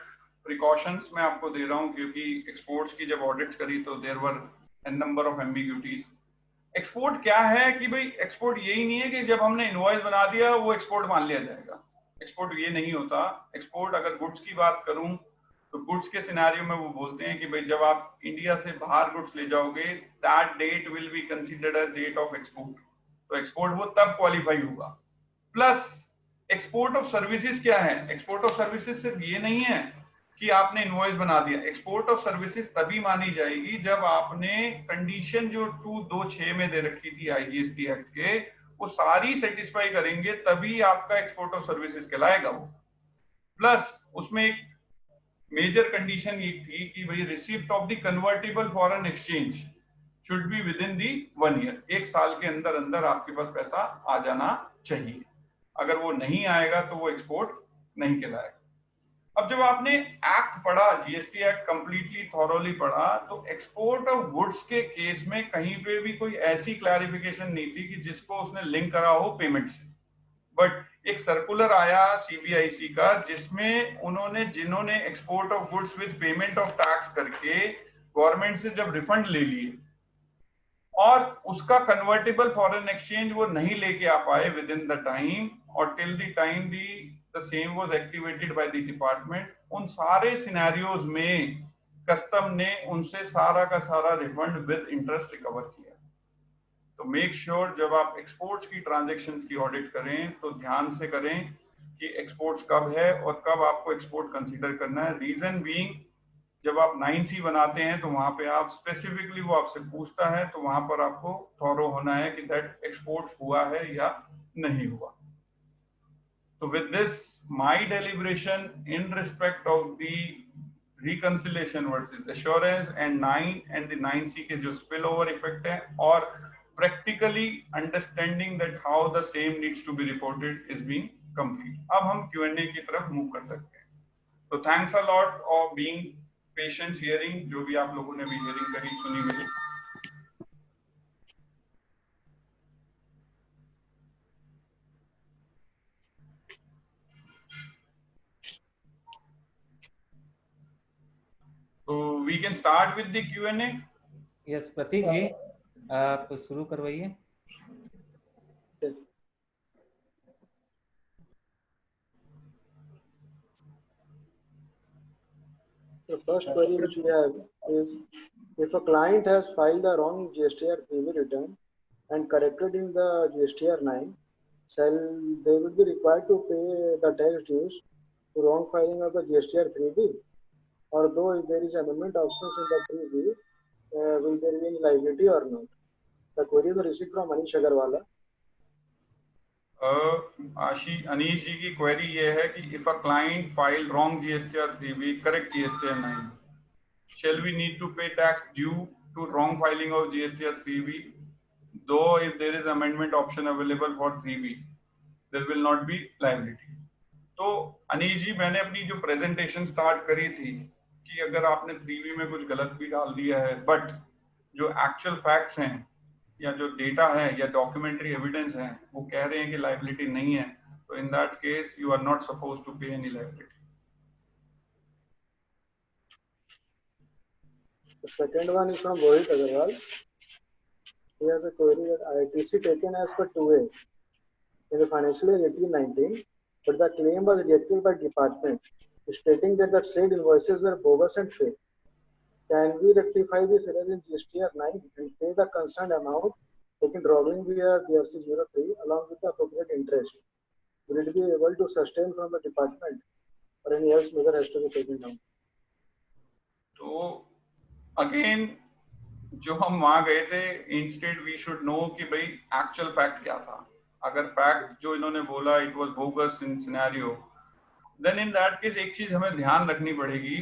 प्रिकॉशंस मैं आपको दे रहा हूं, क्योंकि एक्सपोर्ट्स की जब ऑडिट्स करी तो there were an number of ambiguities. Export क्या है कि भाई एक्सपोर्ट यही नहीं है कि जब हमने इनवॉइस बना दिया वो एक्सपोर्ट मान लिया जाएगा. एक्सपोर्ट ये नहीं होता. एक्सपोर्ट अगर गुड्स की बात करूं तो गुड्स के सिनेरियो में वो बोलते हैं कि भाई जब आप इंडिया से बाहर गुड्स ले जाओगे, that date will be considered as date of export. तो एक्सपोर्ट वो तब क्वालिफाई होगा. प्लस एक्सपोर्ट ऑफ सर्विसेज क्या है? एक्सपोर्ट ऑफ सर्विसेज सिर्फ ये नहीं है कि आपने इनवॉइस बना दिया. एक्सपोर्ट ऑफ सर्विसेज तभी मानी जाएगी जब आपने कंडीशन जो 226 में दे रखी थी आईजीएसटी एक्ट के, वो सारी सेटिस्फाई करेंगे तभी आपका एक्सपोर्ट ऑफ सर्विसेज कहलाएगा वो. प्लस उसमें एक मेजर कंडीशन ये थी कि भाई receipt of the convertible foreign exchange should be with in the 1 year. 1 साल के अंदर अंदर आपके पास पैसा आ जाना चाहिए. अगर वो नहीं आएगा तो वो एक्सपोर्ट नहीं कहलाएगा. अब जब आपने एक्ट पढ़ा, जीएसटी एक्ट कंप्लीटली थॉरोली पढ़ा, तो एक्सपोर्ट ऑफ गुड्स के केस में कहीं पे भी कोई ऐसी क्लैरिफिकेशन नहीं थी कि जिसको उसने लिंक करा हो पेमेंट से. बट एक सर्कुलर आया सीबीआईसी का जिसमें उन्होंने जिन्होंने export of goods with payment of tax करके गवर्नमेंट से जब रिफंड ले लिए और उसका कन्वर्टेबल फॉरेन एक्सचेंज वो नहीं लेके आ पाए विद इन द टाइम, और till the time the same was activated by the department, उन सारे सिनेरियोज में कस्टम ने उनसे सारा का सारा रिफंड विद इंटरेस्ट रिकवर किया. तो मेक श्योर जब आप एक्सपोर्ट्स की ट्रांजैक्शंस की ऑडिट करें तो ध्यान से करें कि एक्सपोर्ट्स कब है और कब आपको एक्सपोर्ट कंसीडर करना है. रीजन बीइंग जब आप 9C बनाते हैं तो वहां पे आप स्पेसिफिकली वो आपसे पूछता है, तो वहां पर आपको थॉरो होना है कि दैट एक्सपोर्ट हुआ है या नहीं हुआ. So with this, my deliberation in respect of the reconciliation versus assurance and 9 and the 9C के जो spillover effect है और practically understanding that how the same needs to be reported is being complete. अब हम Q&A की तरफ move कर सकते हैं. So thanks a lot of being patient hearing, जो भी आप लोगों ने भी hearing करी सुनी मेरी. we can start with the Q&A. Yes Prateek ji आप शुरू करवाइए. The first query which we have is, if a client has filed the wrong GSTR 3B return and corrected in the GSTR 9, shall they will be required to pay the tax dues to wrong filing of the GSTR 3B? Or though if there is amendment options in the 3B, will there be any liability or not? The query was received from Anish Agarwala. Anish जी की क्वेरी ये है कि if a client filed wrong GSTR 3B, correct GSTR 9, shall we need to pay tax due to wrong filing of GSTR 3B? Though if there is amendment option available for 3B, there will not be liability. तो अनीश जी मैंने अपनी जो प्रेजेंटेशन स्टार्ट करी थी कि अगर आपने 3B में कुछ गलत भी डाल दिया है बट जो एक्चुअल फैक्ट्स हैं या जो डेटा है या डॉक्यूमेंट्री एविडेंस है वो कह रहे हैं कि लायबिलिटी नहीं है, तो in that case you are not suppose to pay any liability. The second one is from Rohit Agarwal. He has a query that ITC taken as per 2A in the financial year 18-19, but the claim was rejected by department, stating that the said invoices were bogus and fake. Can we rectify this error in GSTR 9 and pay the concerned amount taken drawing via DRC 03 along with the appropriate interest? Will it be able to sustain from the department, or any else measure has to be taken down? तो अगेन जो हम वहां गए थे, इंस्टेड वी शुड नो कि भाई एक्चुअल फैक्ट क्या था. अगर फैक्ट जो इन्होंने बोला it was bogus in scenario, then in that case एक चीज हमें ध्यान रखनी पड़ेगी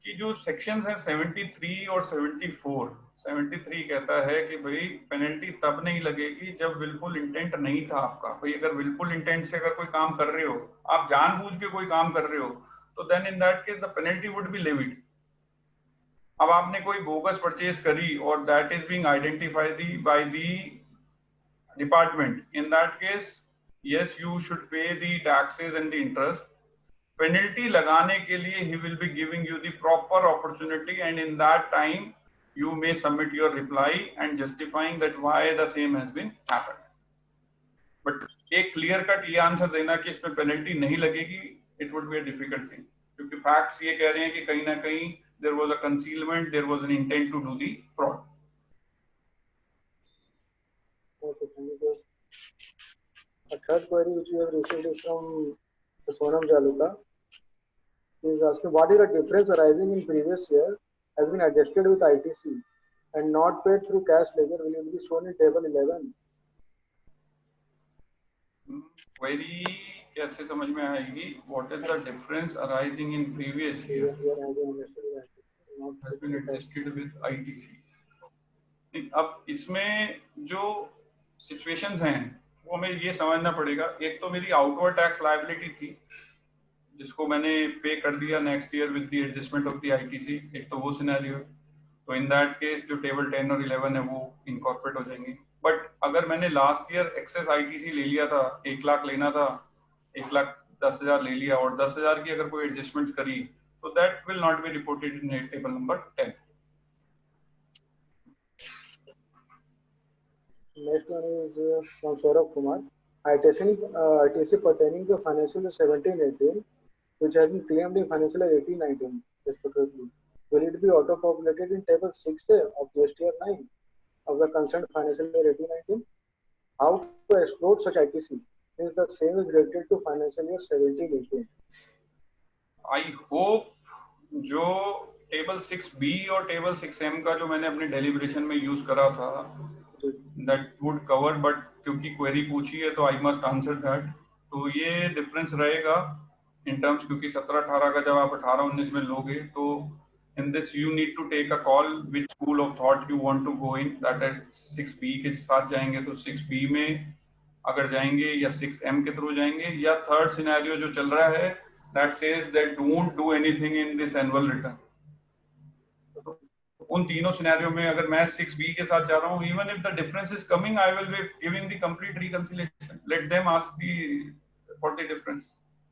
कि जो सेक्शंस हैं 73 और 74, 73 कहता है कि भाई पेनल्टी तब नहीं लगेगी जब विलफुल इंटेंट नहीं था आपका. भाई अगर विलफुल इंटेंट से अगर कोई काम कर रहे हो, आप जानबूझ के कोई काम कर रहे हो, तो then in that case the penalty would be levied. अब आपने कोई बोगस परचेज करी और that is being identified by the department, in that case yes you should pay the taxes and the interest. Penalty लगाने के लिए he will be giving you the proper opportunity, and in that time you may submit your reply and justifying that why the same has been happened. But एक clear cut ये आंसर देना कि इसमें पेनल्टी नहीं लगेगी, it would be a difficult thing, क्योंकि facts ये कह रहे हैं कि कहीं ना कहीं there was a concealment, there was an intent to do the fraud. Okay, thank you. A third query which we have received is from Sonam Jaluka. He is asking, what is the difference arising in previous year has been adjusted with ITC and not paid through cash ledger? Will it be shown in table 11? Query कैसे समझ में आएगी? What is the difference arising in previous year has been adjusted with ITC? अब इसमें जो सिचुएशंस हैं वो हमें ये समझना पड़ेगा. एक तो मेरी आउटवर्ड टैक्स लायबिलिटी थी जिसको मैंने पे कर दिया next year with the adjustment of the ITC, एक तो वो सिनेरियो है. तो इन दैट केस जो टेबल 10 और 11 है वो इनकॉर्पोरेट हो जाएंगे. बट अगर मैंने लास्ट ईयर एक्सेस आईटीसी ले लिया था, 1 लाख लेना था, 1,10,000 ले लिया और 10,000 की अगर कोई एडजस्टमेंट करी, तो that will not B reported in table number 10. Next one is from Saurabh Kumar. ITC pertaining to financial year 17-18, which has been claimed in financial year 18-19, respectively. Will it be auto-populated in table 6A of GSTR 9 of the concerned financial year 18-19? How to exclude such ITC since the same is related to financial year 17-18? I hope जो टेबल 6B और टेबल 6M का जो मैंने अपने डेलिब्रेशन में यूज करा था, that would cover, but क्योंकि क्वेरी पूछी है तो I must answer that. तो ये डिफरेंस रहेगा इन टर्म्स, क्योंकि 17-18 का जब आप 18-19 में लोगे तो in this you need to take a call which school of thought you want to go in. that at 6B के साथ जाएंगे तो 6B में अगर जाएंगे या 6M के थ्रू जाएंगे, या थर्ड सिनेरियो जो चल रहा है that says that don't do anything in this annual return. उन तीनों सिनेरियो में अगर मैं 6B के साथ जा रहा हूँ, even if the difference is coming, I will be giving the complete reconciliation. Let them ask for the difference.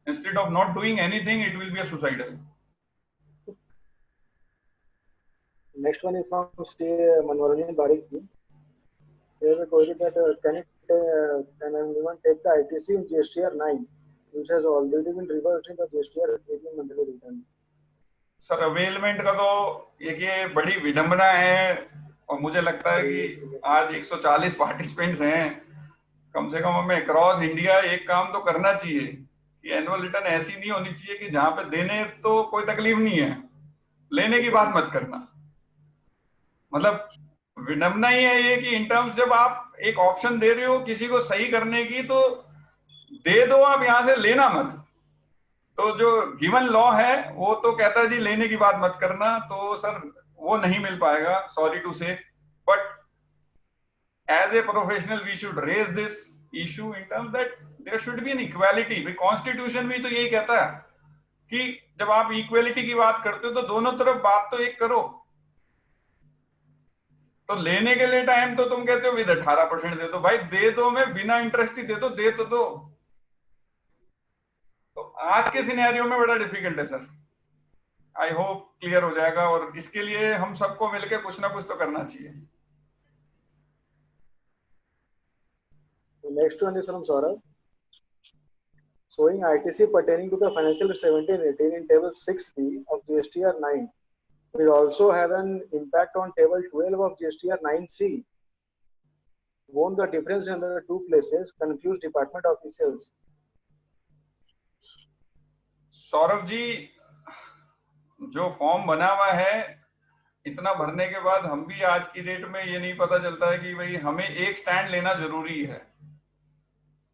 Instead of not doing anything, it will be a suicidal. Next one is from Manoranjan Barikji. They have a query that can anyone take the ITC in GSTR 9, which has already been reversed in the GSTR 18 monthly return. Sir availment का तो ये बड़ी विडंबना है, और मुझे लगता है कि आज 140 पार्टिसिपेंट्स हैं, कम से कम हमें अक्रॉस इंडिया एक काम तो करना चाहिए कि एनुअल रिटर्न ऐसी नहीं होनी चाहिए कि जहां पे देने तो कोई तकलीफ नहीं है, लेने की बात मत करना। मतलब विडंबना ही है ये कि इन टर्म्स जब आप एक ऑप्शन दे रहे हो किसी को सही करने की, तो दे दो, आप यहां से लेना मत। तो जो गिवन लॉ है वो तो कहता है जी लेने की बात मत करना, तो सर वो नहीं मिल पाएगा, sorry to say. But as a professional we should raise this issue in terms that there should be an equality. Constitution भी तो यही कहता है कि जब आप इक्वालिटी की बात करते हो तो दोनों तरफ बात तो एक करो। तो लेने के लिए टाइम तो तुम कहते हो विद 18% दे दो, भाई दे दो, मैं बिना इंटरेस्ट ही दे तो दो। तो आज के सिनेरियो में बड़ा डिफिकल्ट है सर। आई होप क्लियर हो जाएगा, और इसके लिए हम सबको मिलकर कुछ ना कुछ तो करना चाहिए। The next one is from Saurabh. Showing ITC pertaining to the financial year 17-18 in table 6B of GSTR 9 will also have an impact on table 12 of GSTR 9C. Won't the difference in the two places confuse department officials? Saurabh ji, जो फॉर्म बना हुआ है, इतना भरने के बाद हम भी आज की डेट में ये नहीं पता चलता है कि भाई हमें एक स्टैंड लेना जरूरी है।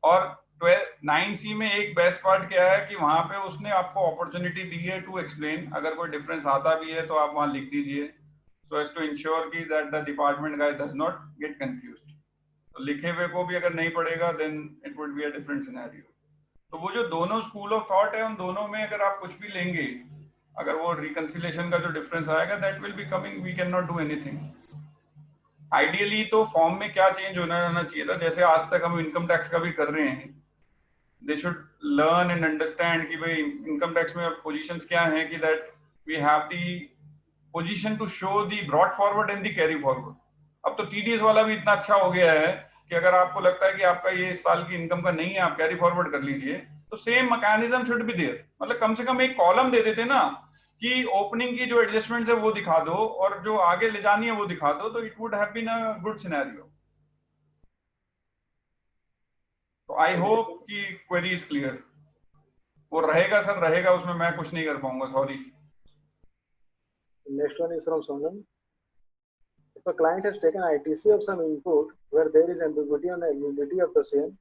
और 9C में एक बेस्ट पार्ट क्या है कि वहां पे उसने आपको अपॉर्चुनिटी दी है टू एक्सप्लेन। अगर कोई डिफरेंस आता भी है तो आप वहां लिख दीजिए, सो एज टू इंश्योर कि that the department guys does not get confused. तो लिखे हुए को भी अगर नहीं पड़ेगा then it would be a different scenario. तो वो जो दोनों स्कूल ऑफ थॉट है, उन दोनों में अगर आप कुछ भी लेंगे, अगर वो रिकंसिलेशन का जो डिफरेंस आएगा that will be coming, we can not do anything. Ideally तो फॉर्म में क्या चेंज होना चाहिए था, जैसे आज तक हम इनकम टैक्स का भी कर रहे हैं, they should learn and understand कि भाई इनकम टैक्स में पोजीशंस क्या हैं, कि that we have the position to show the brought forward and the carry forward. अब तो टीडीएस वाला भी इतना अच्छा हो गया है कि अगर आपको लगता है कि आपका ये इस साल की इनकम का नहीं है, आप कैरी फॉरवर्ड कर लीजिए, तो same mechanism should be there. मतलब कम से कम एक कॉलम दे देते ना कि ओपनिंग की जो एडजस्टमेंट्स है वो दिखा दो और जो आगे ले जानी है वो दिखा दो, तो it would have been a good scenario. तो आई होप कि क्वेरी इज क्लियर। वो रहेगा सर, रहेगा, उसमें मैं कुछ नहीं कर पाऊंगा, sorry. Next one is from Sonam. If a client has taken ITC of some input where there is ambiguity on the eligibility of the same,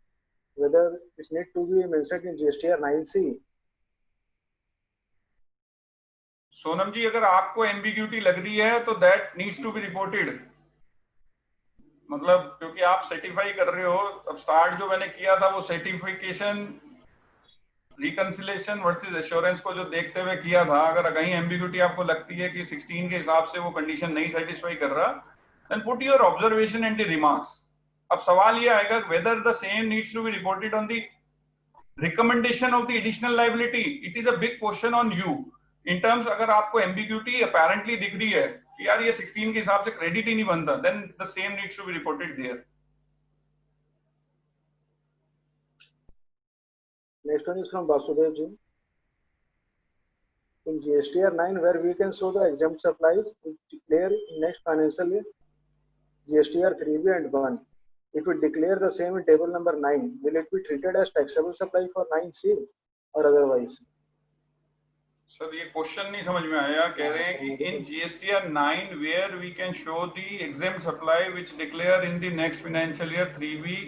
whether it needs to be mentioned in GSTR 9C. Sonam ji, अगर आपको एम्बिग्यूटी लग रही है तो that needs to be reported. मतलब क्योंकि आप सर्टिफाई कर रहे हो, अब स्टार्ट जो मैंने किया था वो सर्टिफिकेशन रिकंसिलेशन वर्सेस एश्योरेंस को जो देखते हुए किया था। अगर कहीं एम्बिग्यूटी आपको लगती है कि 16 के हिसाब से वो कंडीशन नहीं सेटिस्फाई कर रहा, then put your observation and the remarks. अब सवाल ये आएगा whether the same needs to be reported on the recommendation of the additional liability. It is a big question on you in terms, अगर आपको एम्बिग्यूटी अपेरेंटली दिख रही है कि यार ये 16 के हिसाब से क्रेडिट ही नहीं बनता, then the same needs to be reported there. Next one is from Vasudev ji. In GSTR 9, where we can show the exempt supplies we declare in next financial year, GSTR 3B and 1. If we declare the same in table number 9, will it be treated as taxable supply for 9C or otherwise? Sir ये क्वेश्चन नहीं समझ में आया। कह रहे हैं कि in GSTR 9 where we can show the exempt supply which declare in the next financial year 3B।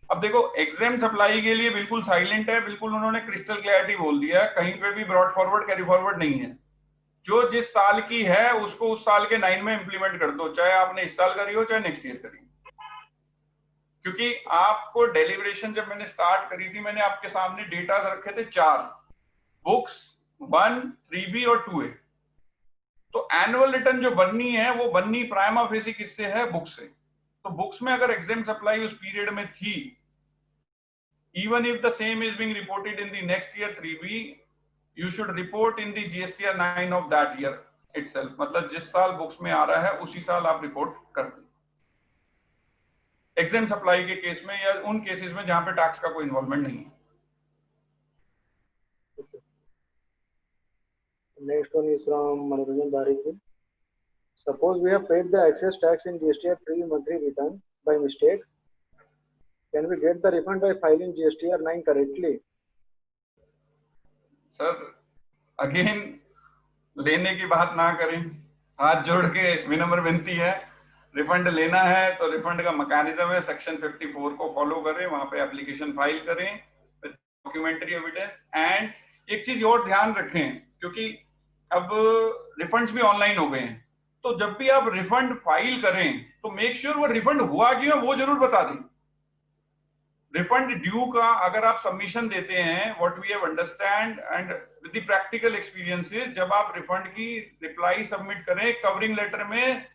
अब देखो एग्जेम्प्ट सप्लाई के लिए बिल्कुल साइलेंट है, बिल्कुल उन्होंने क्रिस्टल क्लैरिटी बोल दिया है, कहीं पे भी ब्रॉड फॉरवर्ड कैरी फॉरवर्ड नहीं है। जो जिस साल की है उसको उस साल के 9 में इंप्लीमेंट कर दो, चाहे आपने इस साल करी हो चाहे नेक्स्ट ईयर करी। क्योंकि आपको डेलिब्रेशन जब मैंने स्टार्ट करी थी, मैंने आपके सामने डेटा रखे थे 4 बुक्स, 1, 3B और 2A। तो एनुअल रिटर्न जो बननी है वो बननी प्राइमा फेसी किससे है? बुक से। तो बुक्स में अगर एग्जेम्प्ट सप्लाई उस पीरियड में थी, even if the same is being reported in the next year 3B, you should report in the GSTR 9 of that year. itself, मतलब जिस साल बुक्स में आ रहा है उसी साल आप रिपोर्ट कर दें, एग्जेम्प्ट सप्लाई के केस में या उन केसेस में जहां पे टैक्स का कोई इन्वॉल्वमेंट नहीं है। Next one is from Manoranjan Bariki. Suppose we have paid the excess tax in GSTR 3 monthly return by mistake. Can we get the refund by filing GSTR 9 correctly? Sir again लेने की बात ना करें, हाथ जोड़ के विनम्र विनती है, रिफंड लेना है तो रिफंड का मैकेनिज्म है, सेक्शन 54 को फॉलो करें, वहां पे एप्लीकेशन फाइल करें, डॉक्यूमेंट्री एविडेंस। एंड एक चीज और ध्यान रखें, क्योंकि अब रिफंड्स भी ऑनलाइन हो गए हैं, तो जब भी आप रिफंड फाइल करें तो मेक श्योर वो रिफंड हुआ क्यों है वो जरूर बता दें। रिफंड ड्यू का अगर आप सबमिशन देते हैं, what we have understand and with the practical experiences, जब आप रिफंड की रिप्लाई सबमिट करें, कवरिंग लेटर में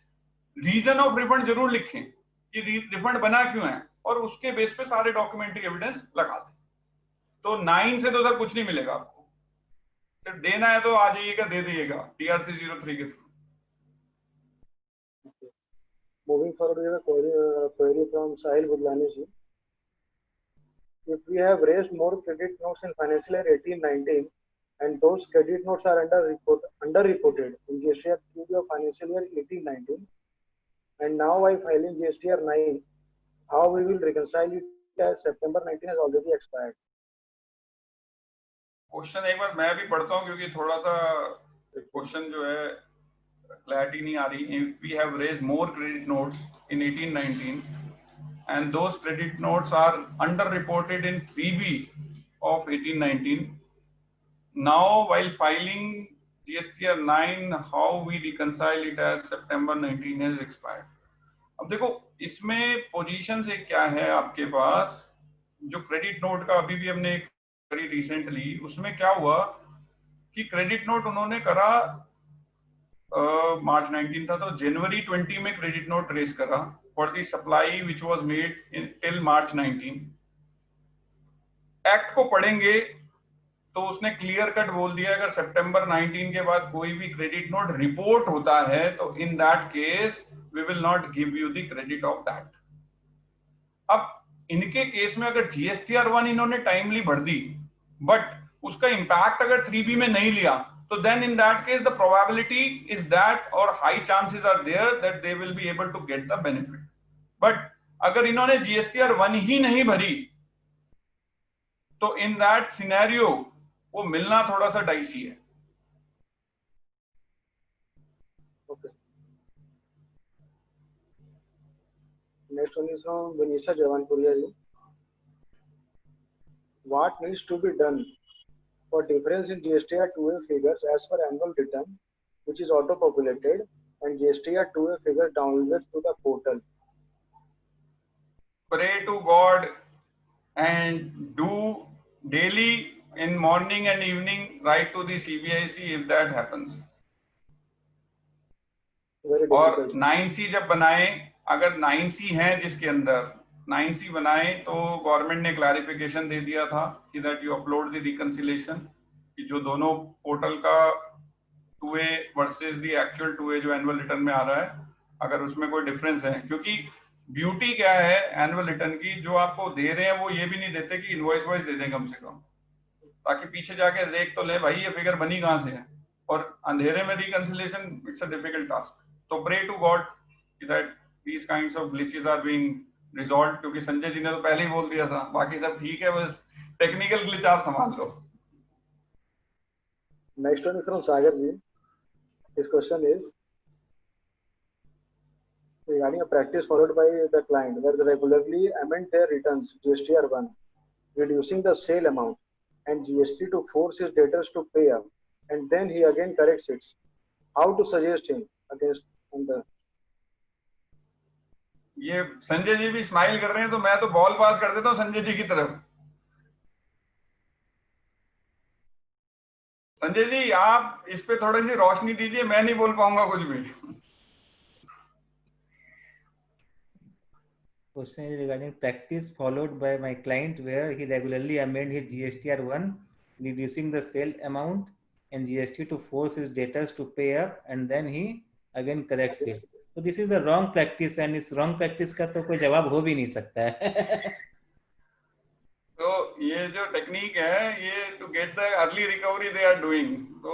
रीजन ऑफ रिफंड जरूर लिखें कि रिफंड बना क्यों है, और उसके बेस पे सारे डॉक्यूमेंट्री एविडेंस लगा दें। तो 9 से तो सर कुछ नहीं मिलेगा आपको, सिर्फ देना है तो आ जाइएगा, दे दीजिएगा DRC 03 के through. Moving forward with a query from Sahil Budlani ji. If we have raised more credit notes in financial year 18-19 and those credit notes are underreported in GSTR 3 of financial year 18-19 and now by filing GSTR 9, how we will reconcile it as September 19 has already expired? Question एक बार मैं भी पढ़ता हूं क्योंकि थोड़ा सा क्वेश्चन जो है क्लैरिटी नहीं आ रही। If we have raised more credit notes in 18-19 and those credit notes are underreported in 3B of 18-19, now while filing GSTR 9, how we reconcile it as September 19 has expired? अब देखो इसमें पोजीशन से क्या है आपके पास, जो क्रेडिट नोट का अभी भी हमने करी रिसेंटली, उसमें क्या हुआ कि क्रेडिट नोट उन्होंने करा मार्च 19 था, तो जनवरी 20 में क्रेडिट नोट रेज करा for the supply which was made in till March 19। Act को पढ़ेंगे तो उसने क्लियर कट बोल दिया अगर सितंबर 19 के बाद कोई भी क्रेडिट नोट रिपोर्ट होता है तो in that case we will not give you the credit of that. अब इनके केस में अगर GSTR 1 इन्होंने टाइमली भर दी बट उसका इंपैक्ट अगर 3B में नहीं लिया, तो then in that case the probability is that or high chances are there that they will be able to get the benefit. But अगर इन्होंने GSTR 1 ही नहीं भरी तो in that scenario वो मिलना थोड़ा सा डाइसी है। Okay. Next one is from Vanessa Javanpuria ji. What needs to be done for difference in GSTR 2A figures as per annual return, which is auto-populated, and GSTR 2A figures downloaded to the portal? Pray to God and do daily in morning and evening, write to the CBIC if that happens. और 9C जब बनाए, अगर 9C है जिसके अंदर 9C बनाए तो गवर्नमेंट ने क्लैरिफिकेशन दे दिया था कि that you upload the reconciliation, कि जो दोनों पोर्टल का 2A versus the actual 2A जो एनुअल रिटर्न में आ रहा है, अगर उसमें कोई डिफरेंस है, क्योंकि ब्यूटी क्या है एनुअल रिटर्न की, जो आपको दे रहे हैं वो ये भी नहीं देते कि इनवॉइस वाइज दे दें कम से कम, ताकि पीछे जाके देख तो ले भाई ये फिगर बनी कहां से है, और अंधेरे में reconciliation it's a difficult task. तो pray to god that these kinds of glitches are being resolved, क्योंकि संजय जी ने तो पहले ही बोल दिया था, बाकी सब ठीक है, बस टेक्निकल ग्लिच आप संभाल लो। Next one is from Sagar ji. His question is regarding a practice followed by the client where they regularly amend their returns GSTR 1, reducing the sale amount and GST to force his debtors to pay up, and then he again corrects it. How to suggest him against the? ये संजय जी भी स्माइल कर रहे हैं तो मैं तो बॉल पास कर देता हूं संजय जी की तरफ। संजय जी आप इस पे थोड़ी सी रोशनी दीजिए, मैं नहीं बोल पाऊंगा कुछ भी। Question is regarding practice followed by my client where he regularly amend his GSTR 1, reducing the sale amount and GST to force his debtors to pay up and then he again corrects it. So this is the wrong practice, and इस wrong practice का तो कोई जवाब हो भी नहीं सकता है. तो ये जो टेक्निक है, ये to get the early recovery they are doing. तो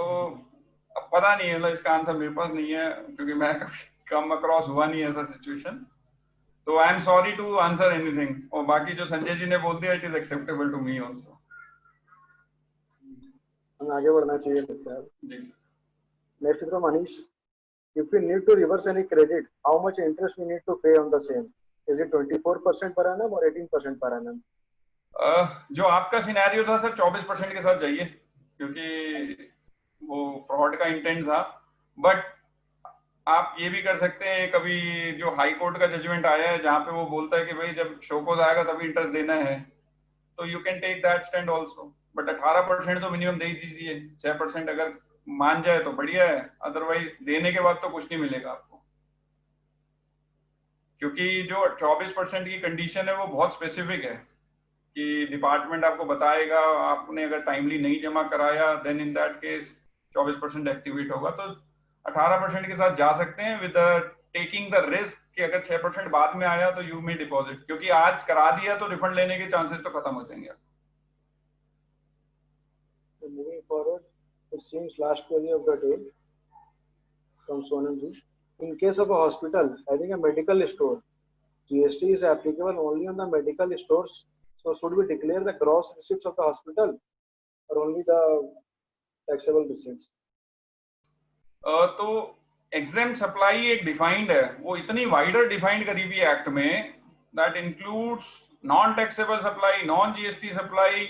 अब पता नहीं, मतलब इसका आंसर मेरे पास नहीं है क्योंकि मैं कभी कम अक्रॉस हुआ नहीं ऐसा सिचुएशन. तो I am sorry to answer anything. और बाकी जो संजय जी ने बोल दिया, it is acceptable to me also. हमें आगे बढ़ना चाहिए लगता है. जी sir. Next from Manish. If we need to reverse any credit, how much interest we need to pay on the same? Is it 24% per annum or 18% per annum? जो आपका सिनेरियो था सर 24% के साथ जाइए, क्योंकि वो फ्रॉड का इंटेंट था. बट आप ये भी कर सकते हैं, कभी जो हाई कोर्ट का जजमेंट आया है जहां पे वो बोलता है कि भाई जब शोकोज आएगा तभी इंटरेस्ट देना है, तो you can take that stand also. But 18% तो मिनिमम दे ही दीजिए. 6% अगर मान जाए तो बढ़िया है, अदरवाइज देने के बाद तो कुछ नहीं मिलेगा आपको. क्योंकि जो 24% की कंडीशन है वो बहुत स्पेसिफिक है कि डिपार्टमेंट आपको बताएगा, आपने अगर टाइमली नहीं जमा कराया then in that case 24% activate होगा. तो 18% के साथ जा सकते हैं विद टेकिंग द रिस्क कि अगर 6% बाद में आया तो यू मे डिपॉजिट, क्योंकि आज करा दिया तो रिफंड लेने के चांसेस तो खत्म हो जाएंगे. Moving forward, it seems last query of the day from Sonal ji. In case of a hospital having a medical store, GST is applicable only on the medical stores. So should we declare the gross receipts of the hospital or only the taxable receipts? तो एग्जेम्प्ट सप्लाई एक डिफाइंड है, वो इतनी वाइडर डिफाइंड करी हुई है एक्ट में, that includes non taxable supply, non GST supply,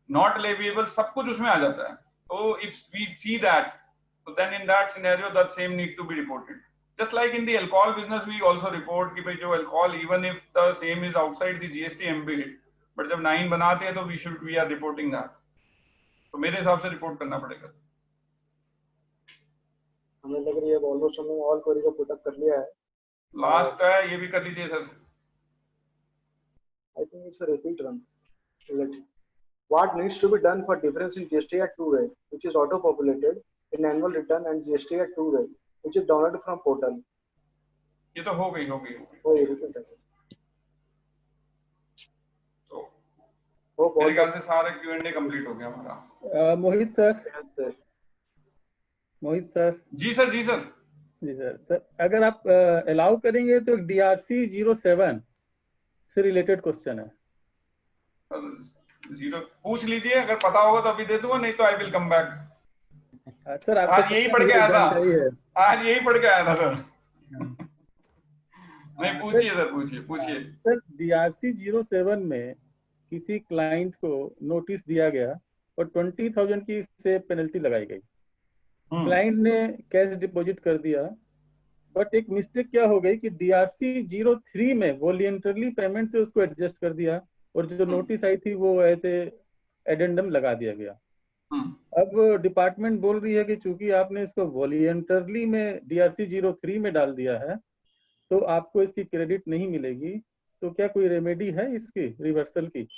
not leviable, सब कुछ उसमें आ जाता है. तो इफ वी सी दैट, तो then in that scenario that same need to be reported. Just like in the alcohol business we also report कि भाई जो alcohol even if the same is outside the GST ambit, but जब 9 बनाते हैं तो वी आर रिपोर्टिंग दैट. तो मेरे हिसाब से रिपोर्ट करना पड़ेगा. हमें लग रही है ऑलमोस्ट हमने ऑल क्वेरी को पुट अप कर लिया है. लास्ट है, ये भी कर लीजिए sir. I think it's a repeat run. What needs to be done for difference in GST at 2-way, which is auto-populated in annual return, and GST at 2-way, which is downloaded from portal? ये तो हो गई. Oh, ये repeat है. तो मेरे ख्याल से सारा Q&A कंप्लीट हो गया हमारा. मोहित सर. जी सर, अगर आप अलाउ करेंगे तो DRC 07 से रिलेटेड क्वेश्चन है. पूछ लीजिए, अगर पता होगा तो अभी दे दूंगा, नहीं तो I will come back. Sir आज यही पढ़ के आया था सर. नहीं, पूछिए सर, पूछिए. सर DRC 07 में किसी क्लाइंट को नोटिस दिया गया और 20,000 की से पेनल्टी लगाई गई. क्लाइंट ने कैश डिपॉजिट कर दिया, बट एक मिस्टेक क्या हो गई कि DRC 03 में वॉलंटरली पेमेंट से उसको एडजस्ट कर दिया और जो नोटिस आई थी वो ऐसे एडेंडम लगा दिया गया. अब डिपार्टमेंट बोल रही है कि चूंकि आपने इसको वॉलंटरली में DRC 03 में डाल दिया है तो आपको इसकी क्रेडिट नहीं मिलेगी. तो क्या कोई रेमेडी है इसकी रिवर्सल की,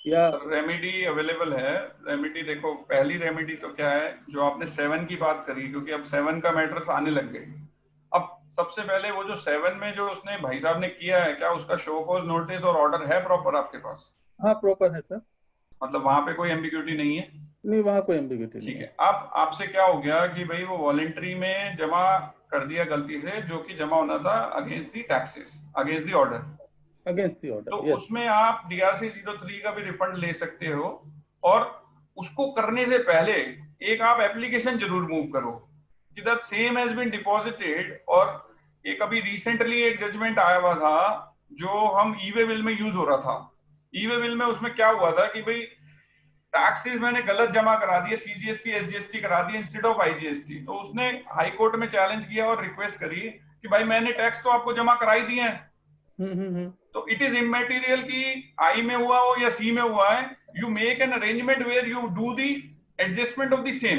या रेमेडी अवेलेबल है? रेमेडी देखो, पहली रेमेडी तो क्या है, जो आपने 7 की बात करी, क्योंकि अब 7 का मैटर्स आने लग गए. अब सबसे पहले वो जो 7 में जो उसने भाई साहब ने किया है, क्या उसका शो कॉज नोटिस और ऑर्डर है प्रॉपर आपके पास? हाँ, प्रॉपर है सर. मतलब वहां पे कोई एम्बिग्यूटी नहीं है? नहीं, वहां कोई एम्बिग्यूटी नहीं. ठीक है. अब आपसे क्या हो गया कि भाई वो वॉलंटरी में जमा कर दिया गलती से, जो कि जमा होना था against the taxes, against the order. तो yes. उसमें आप DRC 03 का भी रिफंड ले सकते हो. और उसको करने से पहले एक आप एप्लीकेशन जरूर मूव करो कि that same has been deposited. और एक अभी रिसेंटली एक जजमेंट आया हुआ था जो हम ई-वे बिल में यूज हो रहा था. ई-वे बिल में उसमें क्या हुआ था कि भाई टैक्सेस मैंने गलत जमा करा दिए, CGST SGST करा दिए इंस्टेड ऑफ IGST. तो उसने हाई कोर्ट में चैलेंज किया और रिक्वेस्ट करी कि भाई मैंने टैक्स तो आपको जमा कराई दिए हैं. तो इट इज इमैटेरियल कि I में हुआ हो या C में हुआ है, you make an arrangement where you do the adjustment of the same.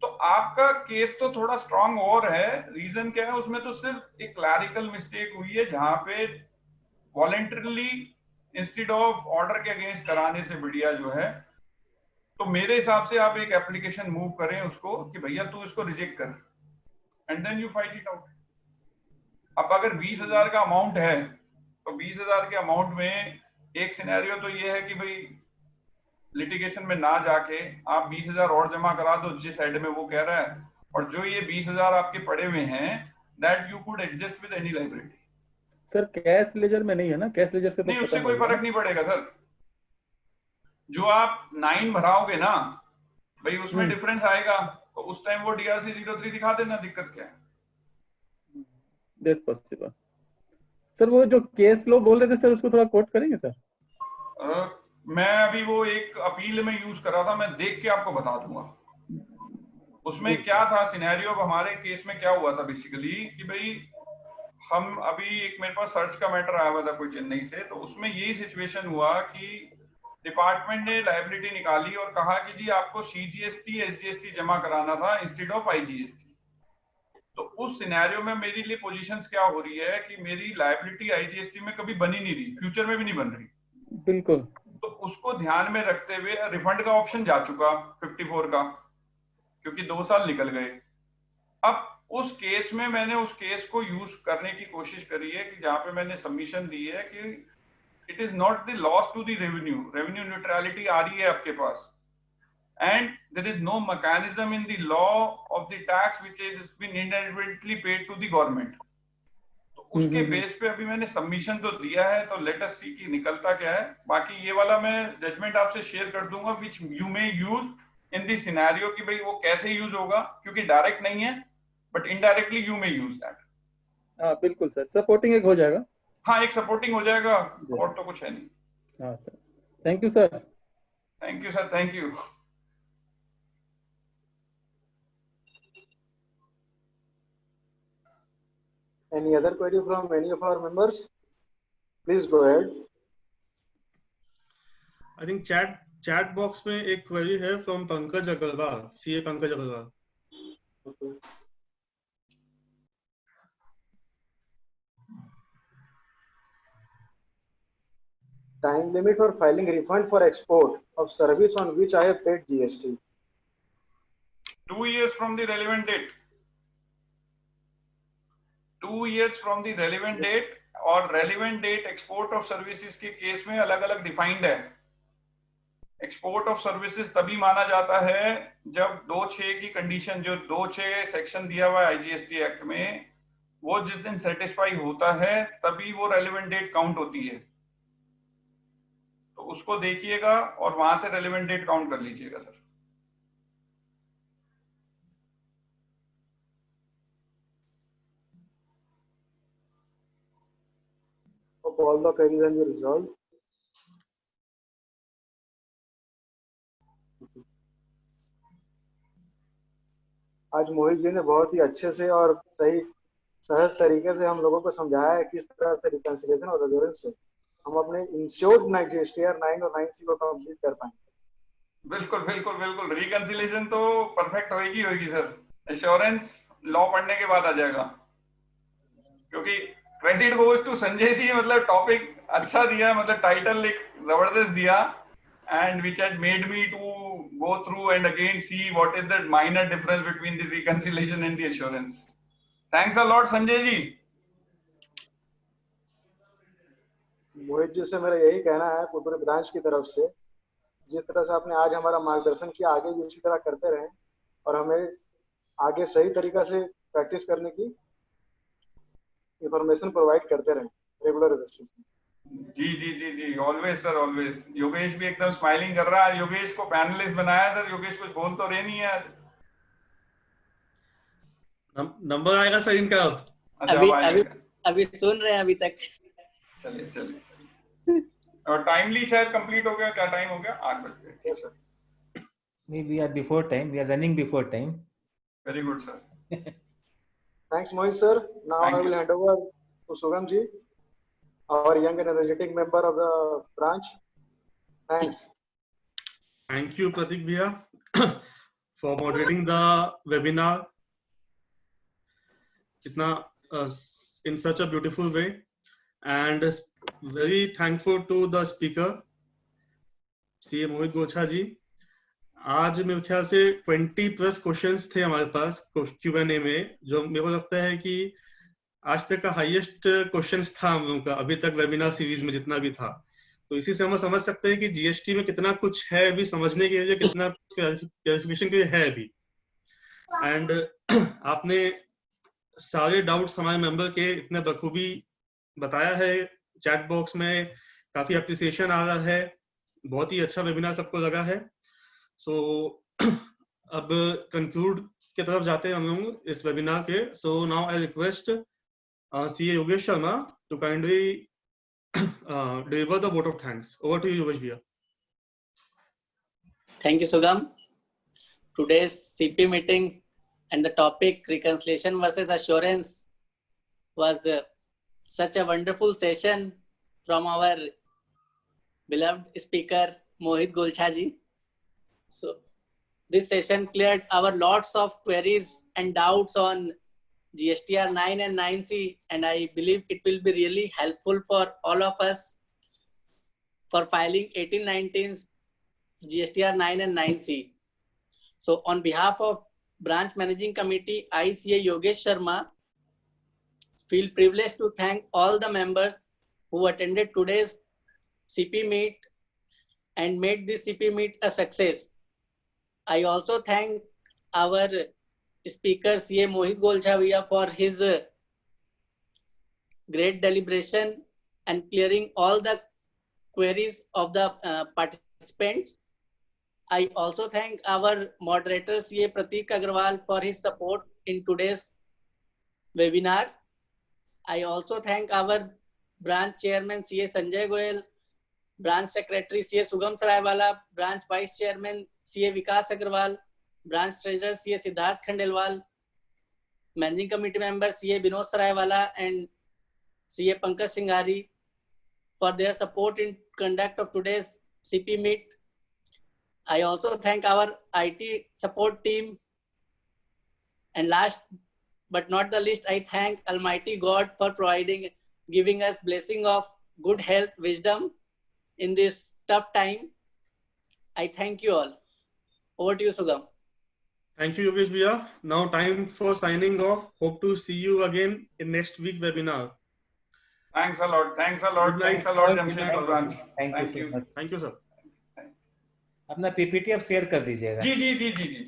तो आपका केस तो थोड़ा स्ट्रांग और है. रीजन क्या है, उसमें तो सिर्फ एक क्लैरिकल मिस्टेक हुई है जहां पे वॉलंटरली इंस्टेड ऑफ ऑर्डर के अगेंस्ट कराने से बढ़िया जो है तो मेरे हिसाब से आप एक एप्लीकेशन मूव करें उसको कि भैया तू इसको रिजेक्ट कर, and then you fight it out. अब अगर 20,000 का अमाउंट है तो 20,000 के अमाउंट में एक सिनेरियो तो ये है कि भाई लिटिगेशन में ना जाके आप 20,000 और जमा करा दो जिस हेड में वो कह रहा है, और जो ये 20,000 आपके पड़े हुए हैं that you could adjust with any liability. Sir cash ledger में नहीं है ना, कैश लेजर से तो नहीं, उससे खत्म कोई हो गया फर्क ना? नहीं पड़ेगा सर। जो आप 9 भराओगे ना भाई उसमें डिफरेंस आएगा, तो उस टाइम वो DRC 03 दिखा देना, दिक्कत क्या है। That possible. सर वो जो केस लो बोल रहे थे सर, उसको थोड़ा कोट करेंगे सर? मैं अभी वो एक अपील में यूज कर रहा था, मैं देख के आपको बता दूंगा उसमें क्या था सिनेरियो। हमारे केस में क्या हुआ था बेसिकली कि भाई हम अभी एक मेरे पास सर्च का मैटर आया हुआ था कोई चेन्नई से, तो उसमें यही सिचुएशन हुआ कि डिपार्टमेंट ने लायबिलिटी निकाली और कहा कि जी आपको CGST SGST जमा कराना था इंस्टेड ऑफ IGST। तो उस सिनेरियो में मेरे लिए पोजीशंस क्या हो रही है कि मेरी लायबिलिटी IGST में कभी बनी नहीं रही, फ्यूचर में भी नहीं बन रही। बिल्कुल। तो उसको ध्यान में रखते हुए रिफंड का ऑप्शन जा चुका 54 का, क्योंकि 2 साल निकल गए। अब उस केस में मैंने उस केस को यूज करने की कोशिश करी है कि जहां पे मैंने सबमिशन दी है कि it is not the loss to the revenue, revenue neutrality आ रही है आपके पास, and there is no mechanism in the law of the tax which has been inadvertently paid to the government। तो उसके बेस पे अभी मैंने सबमिशन तो दिया है, तो लेट अस सी कि निकलता क्या है। बाकी ये वाला मैं जजमेंट आपसे शेयर कर दूंगा which you may use in the scenario कि भाई वो कैसे यूज होगा, क्योंकि डायरेक्ट नहीं है but indirectly you may use that. हाँ बिल्कुल सर, सपोर्टिंग एक हो जाएगा। हाँ, एक सपोर्टिंग हो जाएगा और तो कुछ है नहीं। हाँ sir, thank you sir. Thank you sir, thank you. Any other query from any of our members? Please go ahead. I think chat box में एक query है from Pankaj Agarwal, CA Pankaj Agarwal. Okay. Time limit for filing refund for export of service on which I have paid GST. 2 years from the relevant date। 2 years from the relevant date, और relevant date export of services के केस में अलग अलग डिफाइंड है। एक्सपोर्ट ऑफ सर्विसेज तभी माना जाता है जब 2(6) की कंडीशन, जो 2(6) सेक्शन दिया हुआ है IGST एक्ट में, वो जिस दिन सेटिस्फाई होता है तभी वो रेलेवेंट डेट काउंट होती है। तो उसको देखिएगा और वहां से रेलेवेंट डेट काउंट कर लीजिएगा sir. Hope all the queries will be resolved. आज मोहित जी ने बहुत ही अच्छे से और सही सहज तरीके से हम लोगों को समझाया है किस तरह से रिकंसिलिएशन और रेजोरेंस से हम अपने इंश्योर्ड GSTR 9 और 9C को कंप्लीट कर पाएंगे। बिल्कुल बिल्कुल बिल्कुल, रिकंसिलिएशन तो परफेक्ट होगी सर। एश्योरेंस लॉ पढ़ने के बाद आ जाएगा, क्योंकि credit goes to Sanjay ji. मतलब टॉपिक अच्छा दिया, मतलब टाइटल एक जबरदस्त दिया, and which had made me to go through and again see what is the minor difference between the reconciliation and the assurance. Thanks a lot Sanjay ji. Mohit ji से मेरा यही कहना है पूरे ब्रांच की तरफ से, जिस तरह से आपने आज हमारा मार्गदर्शन किया, आगे भी इसी तरह करते रहें और हमें आगे सही तरीका से प्रैक्टिस करने की इंफॉर्मेशन प्रोवाइड करते रहें रेगुलर बेसिस पे। जी जी जी जी, ऑलवेज सर ऑलवेज। योगेश भी एकदम स्माइलिंग कर रहा है। योगेश को पैनलिस्ट बनाया सर। योगेश कुछ बोल तो रहे नहीं है आज। नंबर आएगा सर इनका। अभी सुन रहे हैं अभी तक। चलिए चलिए चलिए। और टाइमली शायद कंप्लीट हो गया। क्या टाइम हो गया? 8 बज गए। Sir We are before time. We are running before time. Very good sir. Thanks Mohit sir. Now Thank I you, will sir. Hand over to Sugam ji, our young and energetic member of the branch. Thanks. Thank you Pratik Bhaiya for moderating the webinar in such a beautiful way, and very thankful to the speaker CA Mohit Gocha ji, आज मेरे ख्याल से 20+ क्वेश्चंस थे हमारे पास Q&A में, जो मेरे को लगता है कि आज तक का हाईएस्ट क्वेश्चंस था हम लोगों का अभी तक वेबिनार सीरीज में जितना भी था। तो इसी से हम समझ सकते हैं कि जीएसटी में कितना कुछ है अभी समझने के लिए, कितना क्लैरिफिकेशन के लिए है अभी। एंड आपने सारे डाउट्स हमारे मेंबर के इतने बखूबी बताया है चैट बॉक्स में, काफी अप्रिसिएशन आ रहा है, बहुत ही अच्छा वेबिनार सबको लगा है। सो अब कंक्लूड की तरफ जाते हैं हम लोग इस वेबिनार के। So now I request CA Yogesh Sharma to kindly deliver the vote of thanks. Over to you, Yogesh Bhaiya. Thank you, Sugam. Today's CP meeting and the topic reconciliation versus assurance was such a wonderful session from our beloved speaker Mohit Golcha ji. So this session cleared our lots of queries and doubts on GSTR 9 and 9C, and I believe it will be really helpful for all of us for filing 1819 GSTR 9 and 9C. So on behalf of Branch Managing Committee, I, CA Yogesh Sharma, feel privileged to thank all the members who attended today's CP meet and made this CP meet a success. I also thank our speaker CA Mohit Golcha Bhaiya for his great deliberation and clearing all the queries of the participants. I also thank our moderator CA Prateek Agarwal for his support in today's webinar. I also thank our branch chairman CA Sanjay Goyal, branch secretary CA Sugam Saraiwala, branch vice chairman CA Vikas Agarwal, branch treasurer CA Siddharth Khandelwal, managing committee member CA Binod Saraiwala and CA Pankaj Singhari for their support in conduct of today's CP meet. I also thank our IT support team. And last but not the least, I thank Almighty God for giving us blessing of good health, wisdom in this tough time. I thank you all. Over to you, Sugam. Thank you, Yogesh Bhaiya. Now time for signing off. Hope to see you again in next week webinar. Thanks a lot. Thanks a lot. Good night. Thanks a lot, Good night, Jamshedpur all of branch. you. Thank you so much. Thank you, sir. अपना PPT अब शेयर कर दीजिएगा। जी जी जी जी जी